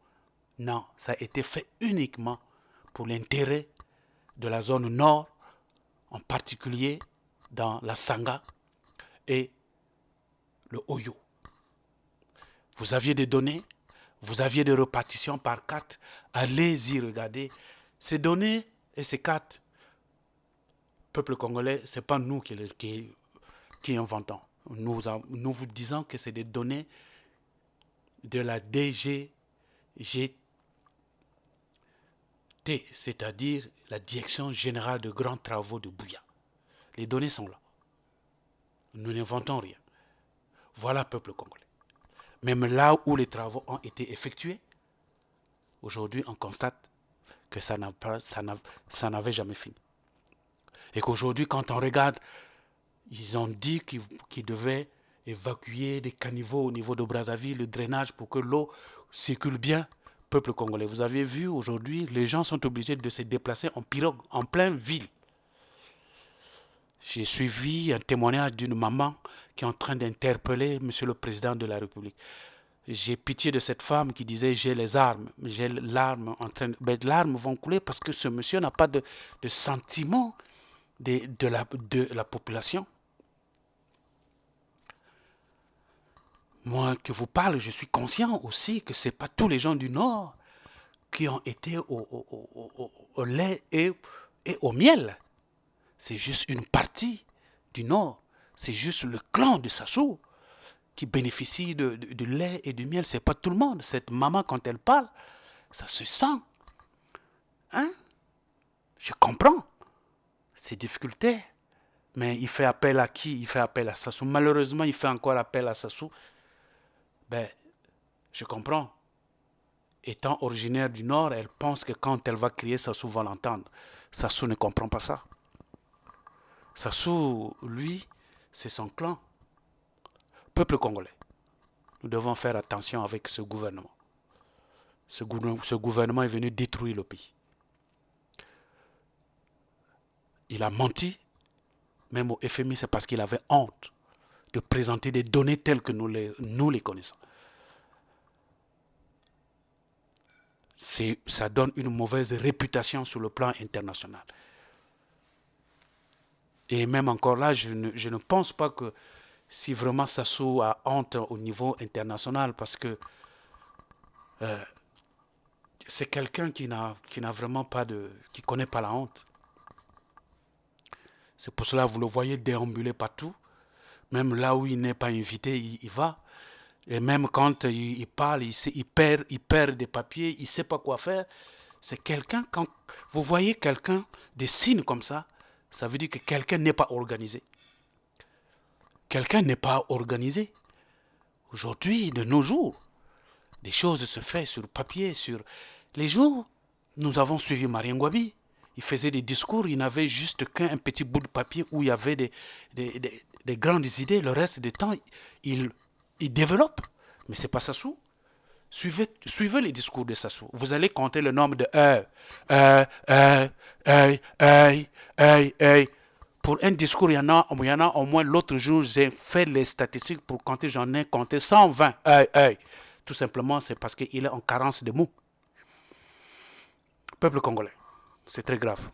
Non, ça a été fait uniquement pour l'intérêt de la zone nord, en particulier dans la Sanga et le Oyo. Vous aviez des données, vous aviez des répartitions par carte. Allez-y regarder. Ces données et ces cartes, peuple congolais, ce n'est pas nous qui inventons. Nous vous disons que c'est des données de la DGGT, c'est-à-dire la Direction Générale de Grands Travaux de Buya. Les données sont là. Nous n'inventons rien. Voilà, peuple congolais. Même là où les travaux ont été effectués, aujourd'hui, on constate que ça n'avait jamais fini. Et qu'aujourd'hui, quand on regarde, ils ont dit qu'ils devaient évacuer des caniveaux au niveau de Brazzaville, le drainage pour que l'eau circule bien. Peuple congolais, vous avez vu aujourd'hui, les gens sont obligés de se déplacer en pirogue en pleine ville. J'ai suivi un témoignage d'une maman qui est en train d'interpeller Monsieur le Président de la République. J'ai pitié de cette femme qui disait j'ai les armes, j'ai l'arme en train de... Mais les larmes vont couler parce que ce monsieur n'a pas de sentiment de la population. Moi que vous parle, je suis conscient aussi que ce n'est pas tous les gens du Nord qui ont été au lait et au miel. C'est juste une partie du Nord. C'est juste le clan de Sassou qui bénéficie de lait et de miel. Ce n'est pas tout le monde. Cette maman, quand elle parle, ça se sent. Hein? Je comprends ces difficultés. Mais il fait appel à qui? Il fait appel à Sassou. Malheureusement, il fait encore appel à Sassou. Ben, je comprends. Étant originaire du Nord, elle pense que quand elle va crier, Sassou va l'entendre. Sassou ne comprend pas ça. Sassou, lui, c'est son clan. Peuple congolais, nous devons faire attention avec ce gouvernement. Ce gouvernement est venu détruire le pays. Il a menti, même au FMI, c'est parce qu'il avait honte de présenter des données telles que nous les connaissons. Ça donne une mauvaise réputation sur le plan international. Et même encore là, je ne pense pas que si vraiment Sassou a honte au niveau international, parce que c'est quelqu'un qui n'a vraiment pas qui ne connaît pas la honte. C'est pour cela que vous le voyez déambuler partout. Même là où il n'est pas invité, il va. Et même quand il parle, il perd des papiers, il ne sait pas quoi faire. C'est quelqu'un, quand vous voyez quelqu'un, des signes comme ça veut dire que quelqu'un n'est pas organisé. Quelqu'un n'est pas organisé. Aujourd'hui, de nos jours, des choses se font sur papier, sur les jours. Nous avons suivi Marien Ngouabi. Il faisait des discours, il n'avait juste qu'un petit bout de papier où il y avait des grandes idées. Le reste du temps, il développe. Mais ce n'est pas Sassou. Suivez les discours de Sassou. Vous allez compter le nombre de Pour un discours, il y en a au moins l'autre jour, j'ai fait les statistiques pour compter, j'en ai compté 120. Tout simplement, c'est parce qu'il est en carence de mots. Peuple congolais, c'est très grave.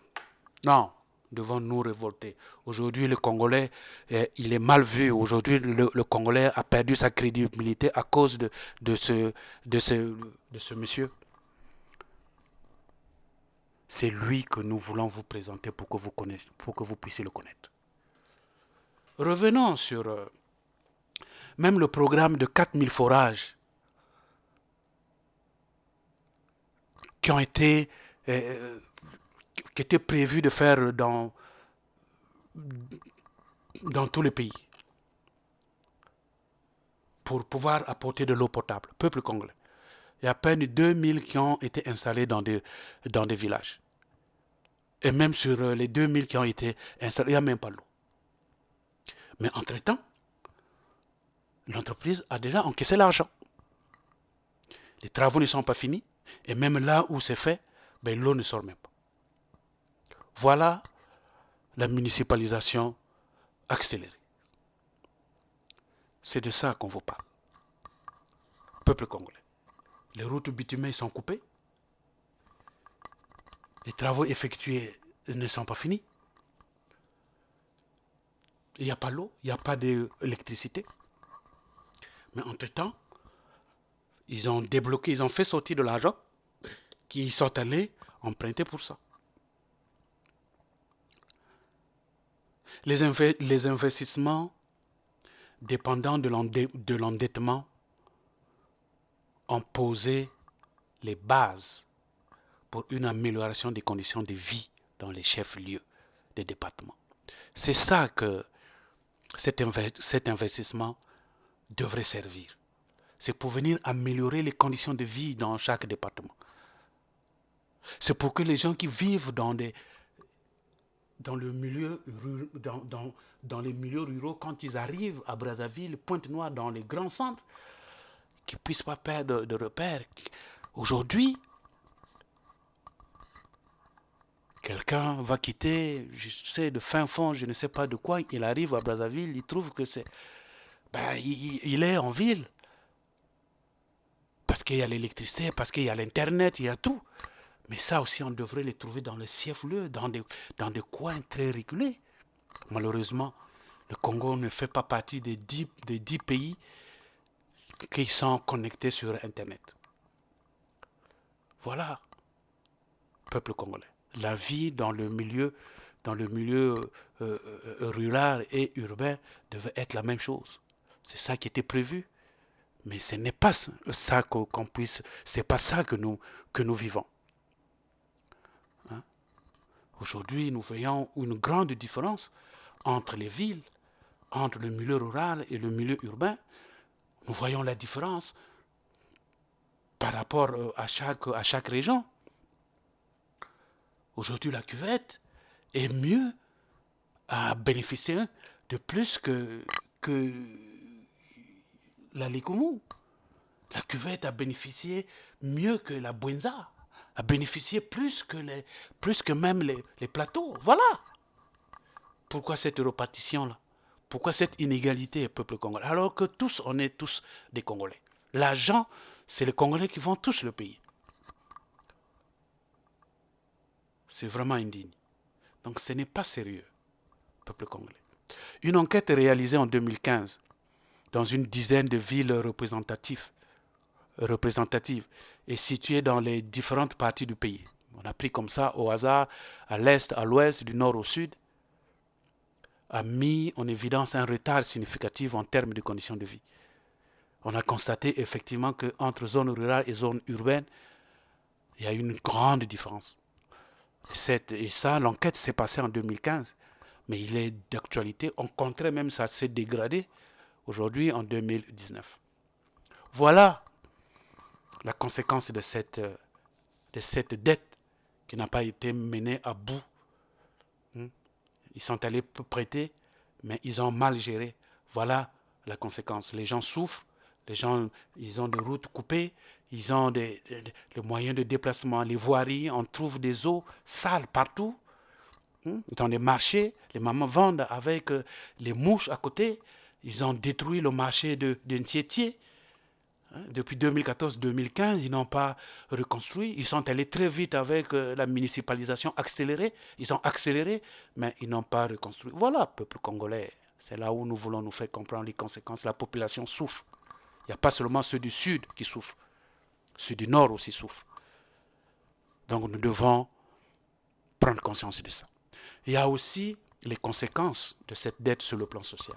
Non, devons nous révolter. Aujourd'hui, le Congolais, il est mal vu. Aujourd'hui, le Congolais a perdu sa crédibilité à cause de ce monsieur. C'est lui que nous voulons vous présenter pour que vous puissiez le connaître. Revenons sur même le programme de 4000 forages qui étaient prévus de faire dans tous les pays pour pouvoir apporter de l'eau potable. Peuple congolais. Il y a à peine 2000 qui ont été installés dans des villages. Et même sur les 2000 qui ont été installés, il n'y a même pas l'eau. Mais entre-temps, l'entreprise a déjà encaissé l'argent. Les travaux ne sont pas finis. Et même là où c'est fait, l'eau ne sort même pas. Voilà la municipalisation accélérée. C'est de ça qu'on vous parle. Peuple congolais. Les routes bitumées sont coupées. Les travaux effectués ne sont pas finis. Il n'y a pas l'eau, il n'y a pas d'électricité. Mais entre-temps, ils ont débloqué, ils ont fait sortir de l'argent qui sont allés emprunter pour ça. Les investissements dépendant de l'endettement ont posé les bases pour une amélioration des conditions de vie dans les chefs-lieux des départements. C'est ça que cet investissement devrait servir. C'est pour venir améliorer les conditions de vie dans chaque département. C'est pour que les gens qui vivent dans les milieux ruraux, quand ils arrivent à Brazzaville, Pointe-Noire, dans les grands centres, qu'ils ne puissent pas perdre de repères. Aujourd'hui, quelqu'un va quitter, je sais, de fin fond, je ne sais pas de quoi, il arrive à Brazzaville, il trouve que c'est... il est en ville. Parce qu'il y a l'électricité, parce qu'il y a l'Internet, il y a tout. Mais ça aussi, on devrait les trouver dans les chefs-lieux, dans des coins très reculés. Malheureusement, le Congo ne fait pas partie des 10 pays qui sont connectés sur Internet. Voilà, peuple congolais. La vie dans le milieu rural et urbain devait être la même chose. C'est ça qui était prévu. Mais ce n'est pas ça qu'on puisse, c'est pas ça que nous vivons. Hein? Aujourd'hui, nous voyons une grande différence entre les villes, entre le milieu rural et le milieu urbain. Nous voyons la différence par rapport à chaque région. Aujourd'hui, la cuvette est mieux à bénéficier de plus que la Likoumou. La cuvette a bénéficié mieux que la Bwenza, a bénéficié plus que même les plateaux. Voilà. Pourquoi cette répartition-là? Pourquoi cette inégalité, peuple congolais? Alors que tous, on est tous des Congolais. L'argent, c'est les Congolais qui vont tous le payer. C'est vraiment indigne. Donc ce n'est pas sérieux, peuple congolais. Une enquête réalisée en 2015 dans une dizaine de villes représentatives et situées dans les différentes parties du pays. On a pris comme ça au hasard, à l'est, à l'ouest, du nord au sud, a mis en évidence un retard significatif en termes de conditions de vie. On a constaté effectivement qu'entre zones rurales et zones urbaines, il y a une grande différence. Et ça, l'enquête s'est passée en 2015, mais il est d'actualité. On compterait même ça s'est dégradé aujourd'hui en 2019. Voilà la conséquence de cette dette qui n'a pas été menée à bout. Ils sont allés prêter, mais ils ont mal géré. Voilà la conséquence. Les gens souffrent, les gens, ils ont des routes coupées, ils ont les moyens de déplacement, les voiries, on trouve des eaux sales partout. Dans les marchés, les mamans vendent avec les mouches à côté. Ils ont détruit le marché de Ntiétié. Depuis 2014-2015, ils n'ont pas reconstruit. Ils sont allés très vite avec la municipalisation accélérée. Ils ont accéléré, mais ils n'ont pas reconstruit. Voilà, peuple congolais. C'est là où nous voulons nous faire comprendre les conséquences. La population souffre. Il n'y a pas seulement ceux du sud qui souffrent. Ceux du nord aussi souffrent. Donc nous devons prendre conscience de ça. Il y a aussi les conséquences de cette dette sur le plan social.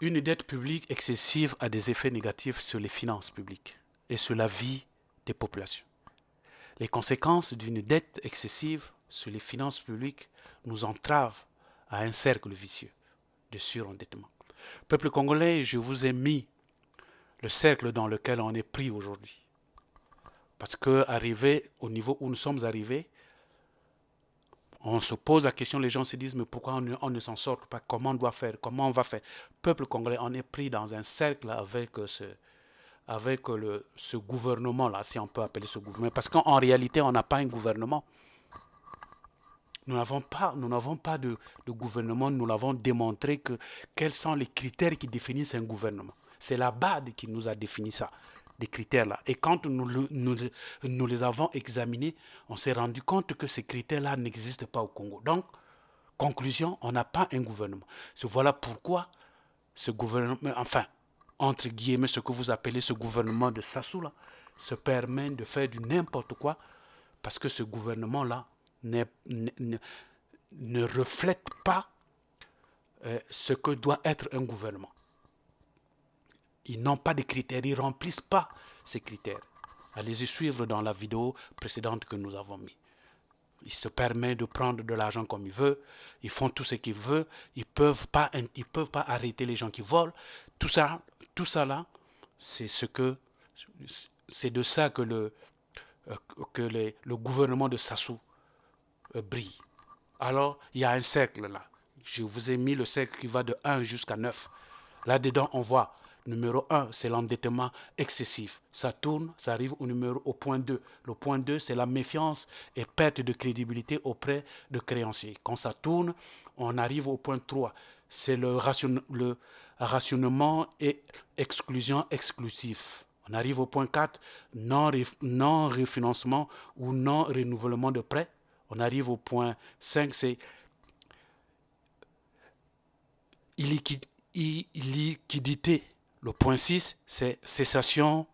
Une dette publique excessive a des effets négatifs sur les finances publiques et sur la vie des populations. Les conséquences d'une dette excessive sur les finances publiques nous entravent à un cercle vicieux de surendettement. Peuple congolais, je vous ai mis le cercle dans lequel on est pris aujourd'hui. Parce que arrivé au niveau où nous sommes arrivés, on se pose la question, les gens se disent, mais pourquoi on ne s'en sort pas? Comment on doit faire? Comment on va faire? Peuple congolais, on est pris dans un cercle avec ce gouvernement-là, si on peut appeler ce gouvernement. Parce qu'en réalité, on n'a pas un gouvernement. Nous n'avons pas de gouvernement, nous l'avons démontré quels sont les critères qui définissent un gouvernement. C'est la BAD qui nous a défini ça, des critères-là. Et quand nous les avons examinés, on s'est rendu compte que ces critères-là n'existent pas au Congo. Donc, conclusion, on n'a pas un gouvernement. Voilà pourquoi ce gouvernement, enfin, entre guillemets, ce que vous appelez ce gouvernement de Sassou, là, se permet de faire du n'importe quoi, parce que ce gouvernement-là ne reflète pas ce que doit être un gouvernement. Ils n'ont pas de critères, ils ne remplissent pas ces critères. Allez-y suivre dans la vidéo précédente que nous avons mis. Il se permet de prendre de l'argent comme il veut. Ils font tout ce qu'ils veulent. Ils peuvent pas arrêter les gens qui volent. Tout ça là, c'est de ça que le gouvernement de Sassou brille. Alors, il y a un cercle là. Je vous ai mis le cercle qui va de 1 jusqu'à 9. Là-dedans, on voit, numéro 1, c'est l'endettement excessif. Ça tourne, ça arrive au point 2. Le point 2, c'est la méfiance et perte de crédibilité auprès de créanciers. Quand ça tourne, on arrive au point 3. C'est le rationnement et exclusion exclusif. On arrive au point 4, non-refinancement ou non-renouvellement de prêts. On arrive au point 5, c'est illiquidité. Le point 6, c'est cessation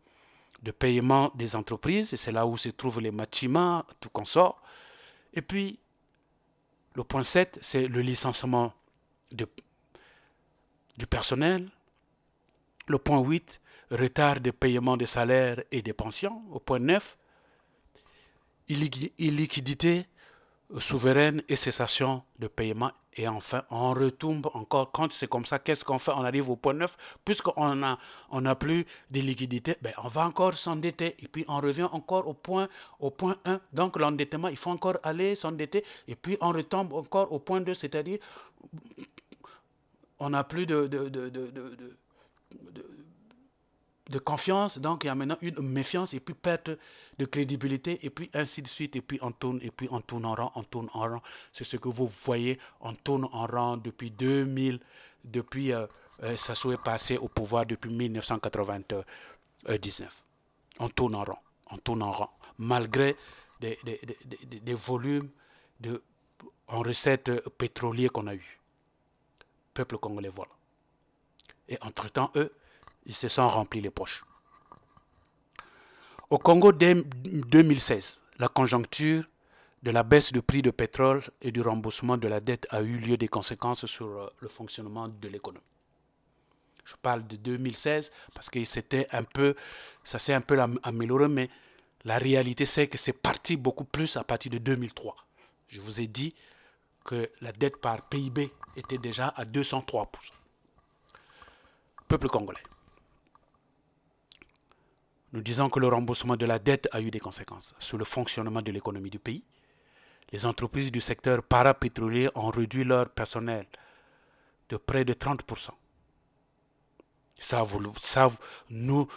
de paiement des entreprises. Et c'est là où se trouvent les bâtiments, tout consort. Et puis, le point 7, c'est le licenciement du personnel. Le point 8, retard de paiement des salaires et des pensions. Au point 9, illiquidité souveraine et cessation de paiement. Et enfin, on retombe encore. Quand c'est comme ça, qu'est-ce qu'on fait? On arrive au point 9. Puisqu'on n'a plus de liquidité, ben, on va encore s'endetter. Et puis, on revient encore au point 1. Donc, l'endettement, il faut encore aller s'endetter. Et puis, on retombe encore au point 2. C'est-à-dire, on n'a plus de confiance, donc il y a maintenant une méfiance et puis perte de crédibilité et puis ainsi de suite et puis on tourne en rond, on tourne en rond. C'est ce que vous voyez, on tourne en rond depuis 2000, depuis Sassou est passé au pouvoir depuis 1999. On tourne en rond, malgré des volumes en recettes pétrolières qu'on a eu. Peuple congolais, voilà. Et entre-temps, eux, ils se sont remplis les poches. Au Congo, dès 2016, la conjoncture de la baisse du prix du pétrole et du remboursement de la dette a eu lieu des conséquences sur le fonctionnement de l'économie. Je parle de 2016 parce que ça s'est un peu amélioré, mais la réalité c'est que c'est parti beaucoup plus à partir de 2003. Je vous ai dit que la dette par PIB était déjà à 203%. Peuple congolais. Nous disons que le remboursement de la dette a eu des conséquences sur le fonctionnement de l'économie du pays. Les entreprises du secteur parapétrolier ont réduit leur personnel de près de 30%. Ça, nous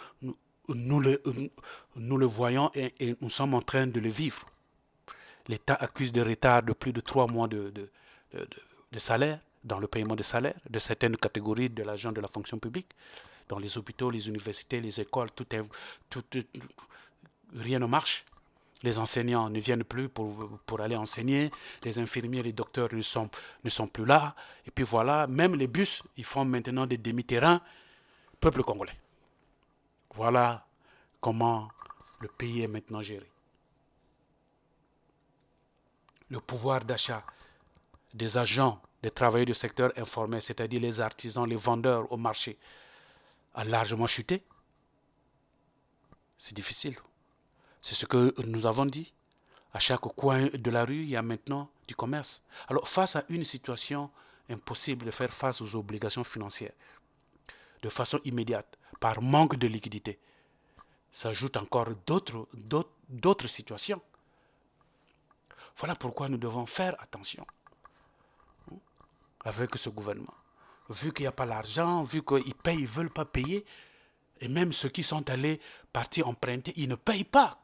le voyons et nous sommes en train de le vivre. L'État accuse des retards de plus de 3 mois de salaire dans le paiement de salaire de certaines catégories de l'agent de la fonction publique. Dans les hôpitaux, les universités, les écoles, rien ne marche. Les enseignants ne viennent plus pour aller enseigner. Les infirmiers, les docteurs ne sont plus là. Et puis voilà, même les bus, ils font maintenant des demi-terrains. Peuple congolais. Voilà comment le pays est maintenant géré. Le pouvoir d'achat des agents, des travailleurs du secteur informel, c'est-à-dire les artisans, les vendeurs au marché, a largement chuté. C'est difficile. C'est ce que nous avons dit. À chaque coin de la rue, il y a maintenant du commerce. Alors, face à une situation impossible de faire face aux obligations financières, de façon immédiate, par manque de liquidité, s'ajoutent encore d'autres situations. Voilà pourquoi nous devons faire attention avec ce gouvernement. Vu qu'il n'y a pas l'argent, vu qu'ils payent, ils ne veulent pas payer, et même ceux qui sont allés partir emprunter, ils ne payent pas.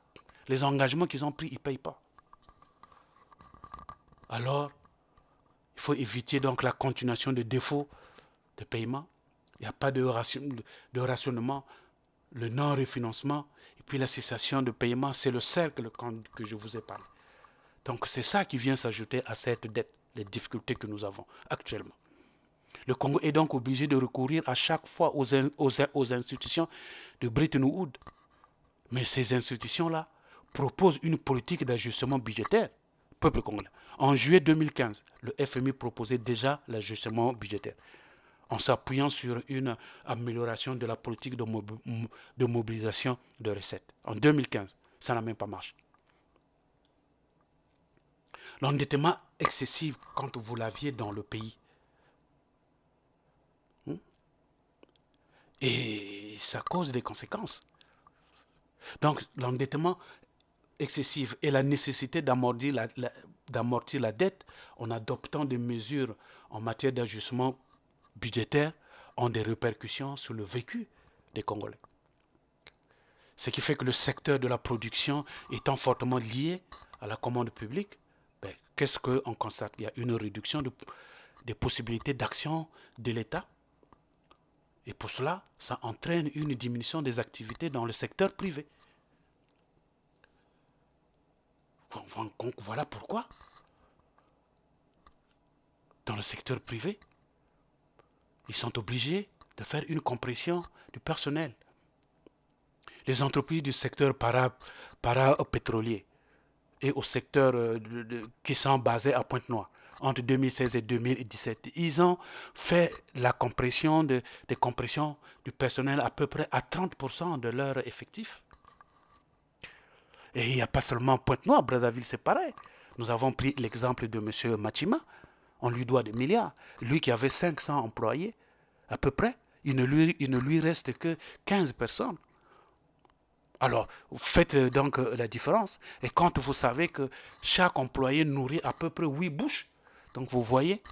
Les engagements qu'ils ont pris, ils ne payent pas. Alors, il faut éviter donc la continuation de défauts de paiement. Il n'y a pas de rationnement, le non-refinancement, et puis la cessation de paiement, c'est le cercle que je vous ai parlé. Donc c'est ça qui vient s'ajouter à cette dette, les difficultés que nous avons actuellement. Le Congo est donc obligé de recourir à chaque fois aux institutions de Bretton Woods. Mais ces institutions-là proposent une politique d'ajustement budgétaire. Peuple congolais. En juillet 2015, le FMI proposait déjà l'ajustement budgétaire en s'appuyant sur une amélioration de la politique de mobilisation de recettes. En 2015, ça n'a même pas marché. L'endettement excessif quand vous l'aviez dans le pays. Et ça cause des conséquences. Donc l'endettement excessif et la nécessité d'amortir la dette en adoptant des mesures en matière d'ajustement budgétaire ont des répercussions sur le vécu des Congolais. Ce qui fait que le secteur de la production étant fortement lié à la commande publique, qu'est-ce qu'on constate? Il y a une réduction des possibilités d'action de l'État. Et pour cela, ça entraîne une diminution des activités dans le secteur privé. Donc voilà pourquoi, dans le secteur privé, ils sont obligés de faire une compression du personnel. Les entreprises du secteur para-pétrolier et au secteur qui sont basés à Pointe-Noire, entre 2016 et 2017, ils ont fait la compression des compressions du personnel à peu près à 30% de leur effectif. Et il n'y a pas seulement Pointe-Noire, Brazzaville c'est pareil. Nous avons pris l'exemple de M. Machima, on lui doit des milliards. Lui qui avait 500 employés, à peu près, il ne lui reste que 15 personnes. Alors, faites donc la différence. Et quand vous savez que chaque employé nourrit à peu près 8 bouches, donc vous voyez,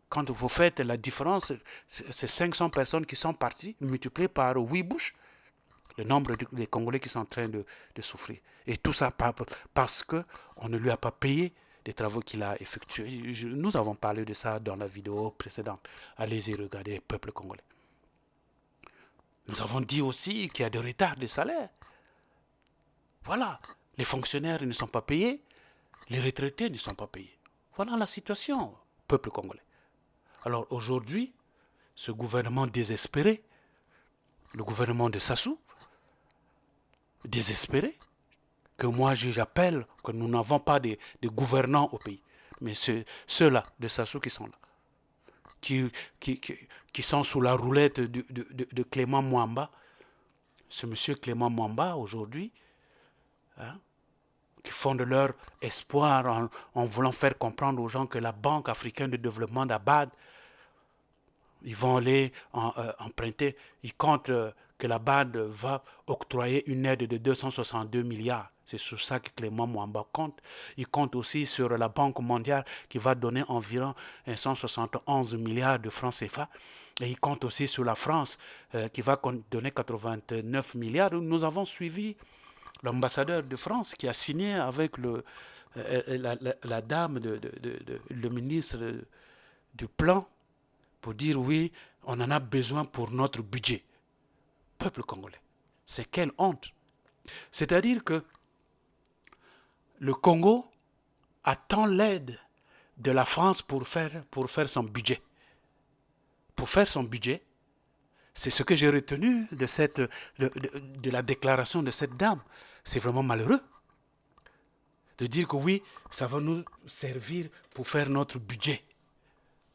quand vous faites la différence, c'est 500 personnes qui sont parties, multipliées par 8 bouches, le nombre des Congolais qui sont en train de souffrir. Et tout ça parce qu'on ne lui a pas payé des travaux qu'il a effectués. Nous avons parlé de ça dans la vidéo précédente. Allez-y regarder, peuple congolais. Nous avons dit aussi qu'il y a des retards de salaire. Voilà, les fonctionnaires ne sont pas payés, les retraités ne sont pas payés. Voilà la situation, peuple congolais. Alors aujourd'hui, ce gouvernement désespéré, le gouvernement de Sassou, désespéré, que moi j'appelle que nous n'avons pas de gouvernants au pays, mais ceux-là de Sassou qui sont là, qui sont sous la roulette de Clément Mwamba. Ce monsieur Clément Mwamba aujourd'hui, qui fondent leur espoir en voulant faire comprendre aux gens que la Banque africaine de développement d'Abad, ils vont aller emprunter, ils comptent que la BAD va octroyer une aide de 262 milliards. C'est sur ça que Clément Mwamba compte. Il compte aussi sur la Banque mondiale qui va donner environ 171 milliards de francs CFA. Et il compte aussi sur la France qui va donner 89 milliards. Nous avons suivi l'ambassadeur de France qui a signé avec la dame, le ministre du plan, pour dire oui, on en a besoin pour notre budget. Peuple congolais, c'est quelle honte. C'est-à-dire que le Congo attend l'aide de la France pour faire son budget. Pour faire son budget, c'est ce que j'ai retenu de la déclaration de cette dame. C'est vraiment malheureux de dire que oui, ça va nous servir pour faire notre budget.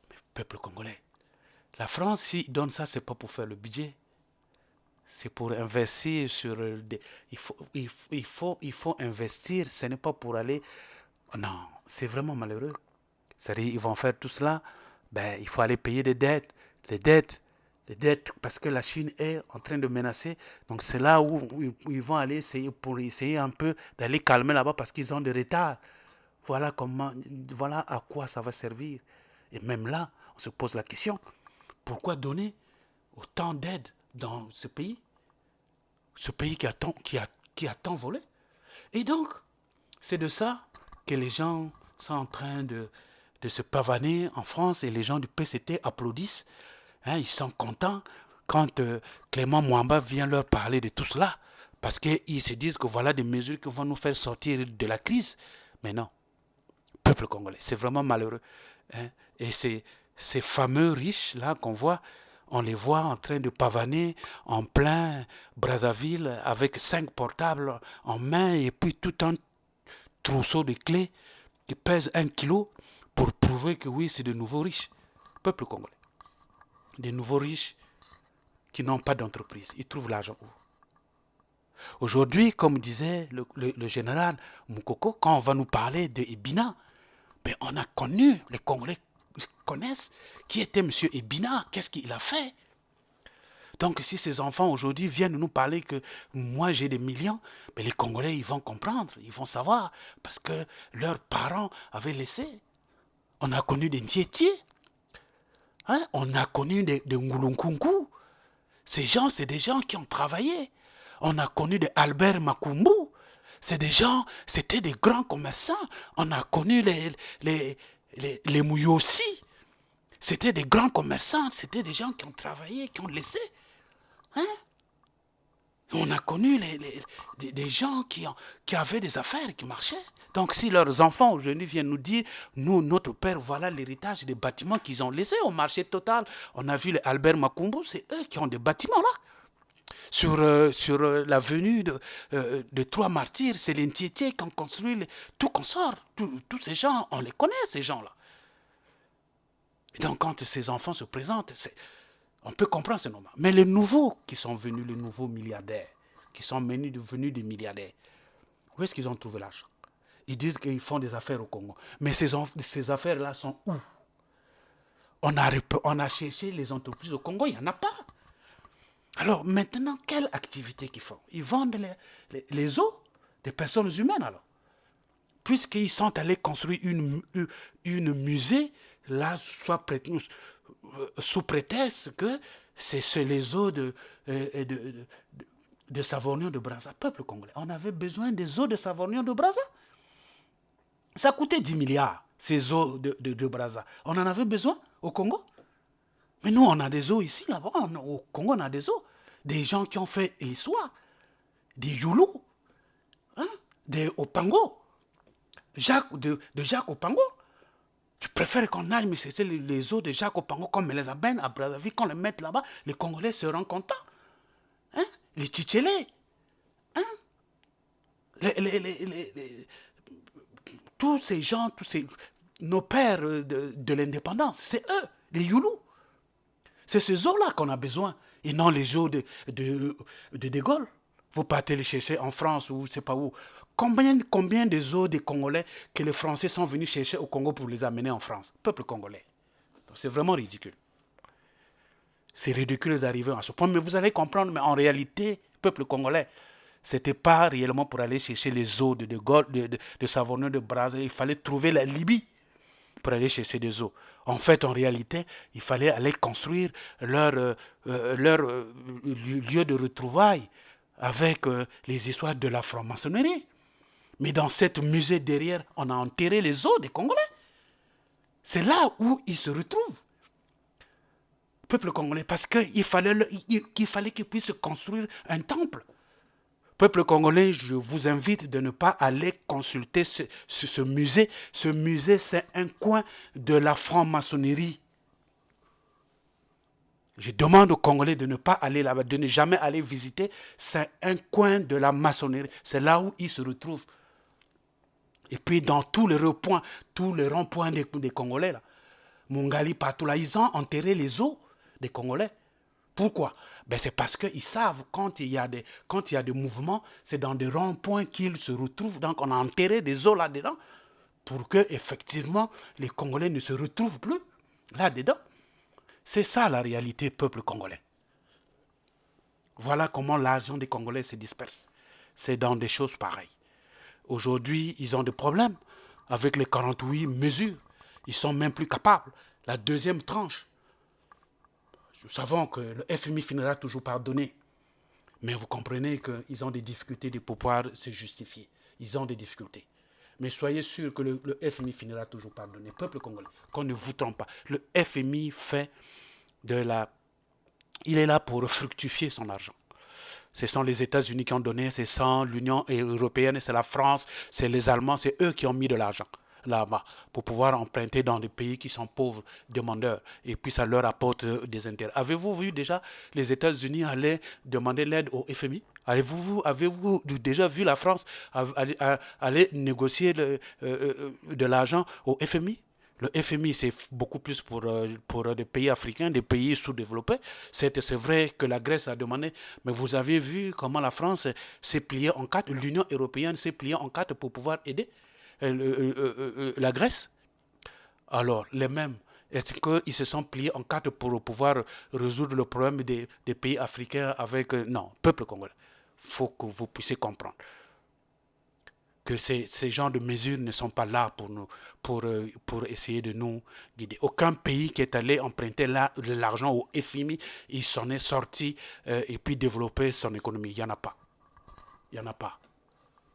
Mais peuple congolais, la France, s'il donne ça, ce n'est pas pour faire le budget. C'est pour investir sur il faut investir, ce n'est pas pour aller... Non, c'est vraiment malheureux. C'est-à-dire, ils vont faire tout cela, il faut aller payer des dettes. Les dettes, parce que la Chine est en train de menacer. Donc c'est là où ils vont aller essayer un peu d'aller calmer là-bas parce qu'ils ont des retards. Voilà à quoi ça va servir. Et même là, on se pose la question. Pourquoi donner autant d'aide dans ce pays? Ce pays qui a tant volé. Et donc, c'est de ça que les gens sont en train de se pavaner en France et les gens du PCT applaudissent. Ils sont contents quand Clément Mwamba vient leur parler de tout cela. Parce qu'ils se disent que voilà des mesures qui vont nous faire sortir de la crise. Mais non, peuple congolais, c'est vraiment malheureux. Et ces fameux riches-là qu'on voit, on les voit en train de pavaner en plein Brazzaville avec 5 portables en main et puis tout un trousseau de clés qui pèse 1 kilo pour prouver que oui, c'est de nouveaux riches. Peuple congolais. Des nouveaux riches qui n'ont pas d'entreprise. Ils trouvent l'argent où? Aujourd'hui, comme disait le général Moukoko, quand on va nous parler de Ibina, Mais on a connu, les Congolais connaissent qui était M. Ebina, qu'est-ce qu'il a fait. Donc si ces enfants aujourd'hui viennent nous parler que moi j'ai des millions, mais les Congolais ils vont comprendre, ils vont savoir, parce que leurs parents avaient laissé. On a connu des Ndiétiés, hein? On a connu des Ngulunkunku. Ces gens, c'est des gens qui ont travaillé. On a connu des Albert Makumbu. C'est des gens, c'était des grands commerçants. On a connu les Mouyossi. C'était des grands commerçants. C'était des gens qui ont travaillé, qui ont laissé. Hein? On a connu des gens qui avaient des affaires qui marchaient. Donc si leurs enfants aujourd'hui viennent nous dire, nous, notre père, voilà l'héritage des bâtiments qu'ils ont laissés au marché total. On a vu les Albert Makumbu, c'est eux qui ont des bâtiments là. Sur l'avenue de Trois Martyrs, c'est les Ntiétiés qui ont construit tout consort. Tous ces gens, on les connaît, ces gens-là. Et donc, quand ces enfants se présentent, on peut comprendre ce moment. Mais les nouveaux qui sont venus, les nouveaux milliardaires, qui sont devenus des milliardaires, où est-ce qu'ils ont trouvé l'argent? Ils disent qu'ils font des affaires au Congo. Mais ces affaires-là sont où? On a cherché les entreprises au Congo, il n'y en a pas. Alors maintenant, quelle activité qu'ils font? Ils vendent les os des personnes humaines alors. Puisqu'ils sont allés construire une musée, là, sous prétexte que c'est les os de Savorgnan de Brazza, peuple congolais. On avait besoin des os de Savorgnan de Brazza. Ça coûtait 10 milliards, ces os de Brazza. On en avait besoin au Congo? Mais nous, on a des os ici, là-bas. Au Congo, on a des os. Des gens qui ont fait l'histoire. Des Youlou. Hein? Des Opango. De Jacques Opango. Tu préfères qu'on aille, mais c'est les os de Jacques Opango, comme les amène à Brazzaville, qu'on les mette là-bas, les Congolais seront contents. Hein? Les Tchétchélés. Hein? Tous ces gens, nos pères de l'indépendance, c'est eux, les Youlous. C'est ces eaux-là qu'on a besoin, et non les eaux de Gaulle. Vous partez les chercher en France ou je ne sais pas où. Combien de eaux des Congolais que les Français sont venus chercher au Congo pour les amener en France? Peuple congolais. C'est vraiment ridicule. C'est ridicule d'arriver à ce point. Mais vous allez comprendre, mais en réalité, peuple congolais, ce n'était pas réellement pour aller chercher les eaux de Gaulle, de Savorgnan, de Brazza. Il fallait trouver la Libye pour aller chercher des eaux. En fait, en réalité, il fallait aller construire leur lieu de retrouvailles avec les histoires de la franc-maçonnerie. Mais dans cette musée derrière, on a enterré les os des Congolais. C'est là où ils se retrouvent. Peuple congolais, parce qu'il fallait qu'ils puissent construire un temple. Peuple congolais, je vous invite de ne pas aller consulter ce musée. Ce musée, c'est un coin de la franc-maçonnerie. Je demande aux Congolais de ne pas aller là-bas, de ne jamais aller visiter. C'est un coin de la maçonnerie. C'est là où ils se retrouvent. Et puis dans tous les ronds-points des Congolais, là, Mungali, partout là, ils ont enterré les os des Congolais. Pourquoi? Ben c'est parce qu'ils savent quand il y a des mouvements, c'est dans des ronds-points qu'ils se retrouvent. Donc on a enterré des os là-dedans pour que effectivement les Congolais ne se retrouvent plus là-dedans. C'est ça la réalité, peuple congolais. Voilà comment l'argent des Congolais se disperse. C'est dans des choses pareilles. Aujourd'hui, ils ont des problèmes avec les 48 mesures. Ils ne sont même plus capables. La deuxième tranche. Nous savons que le FMI finira toujours par donner. Mais vous comprenez qu'ils ont des difficultés de pouvoir se justifier. Ils ont des difficultés. Mais soyez sûr que le FMI finira toujours par donner. Peuple congolais, qu'on ne vous trompe pas. Le FMI fait il est là pour fructifier son argent. Ce sont les États-Unis qui ont donné, ce sont l'Union européenne, c'est la France, c'est les Allemands, c'est eux qui ont mis de l'argent là-bas pour pouvoir emprunter dans des pays qui sont pauvres, demandeurs, et puis ça leur apporte des intérêts. Avez-vous vu déjà les États-Unis aller demander l'aide au FMI? Avez-vous déjà vu la France aller négocier de l'argent au FMI? Le FMI, c'est beaucoup plus pour des pays africains, des pays sous-développés. C'est vrai que la Grèce a demandé, mais vous avez vu comment la France s'est pliée en quatre, l'Union européenne s'est pliée en quatre pour pouvoir aider la Grèce. Alors, les mêmes, est-ce qu'ils se sont pliés en quatre pour pouvoir résoudre le problème des pays africains avec... non, peuple congolais. Il faut que vous puissiez comprendre que ces genres de mesures ne sont pas là pour nous, pour essayer de nous guider. Aucun pays qui est allé emprunter de l'argent au FMI, il s'en est sorti et puis développer son économie. Il n'y en a pas. Il n'y en a pas.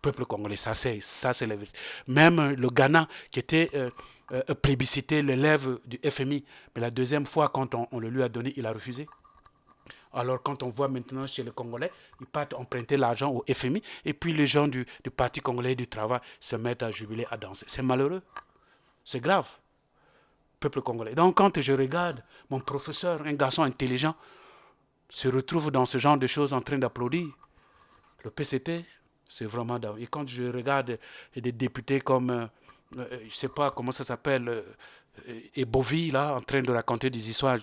Peuple congolais, ça c'est la vérité. Même le Ghana qui était plébiscité l'élève du FMI, mais la deuxième fois quand on le lui a donné, il a refusé. Alors quand on voit maintenant chez les Congolais, ils partent emprunter l'argent au FMI et puis les gens du Parti congolais du travail se mettent à jubiler, à danser. C'est malheureux, c'est grave, peuple congolais. Donc quand je regarde mon professeur, un garçon intelligent, se retrouve dans ce genre de choses en train d'applaudir, le PCT, c'est vraiment... Et quand je regarde des députés comme, je ne sais pas comment ça s'appelle, Ebovi, là, en train de raconter des histoires,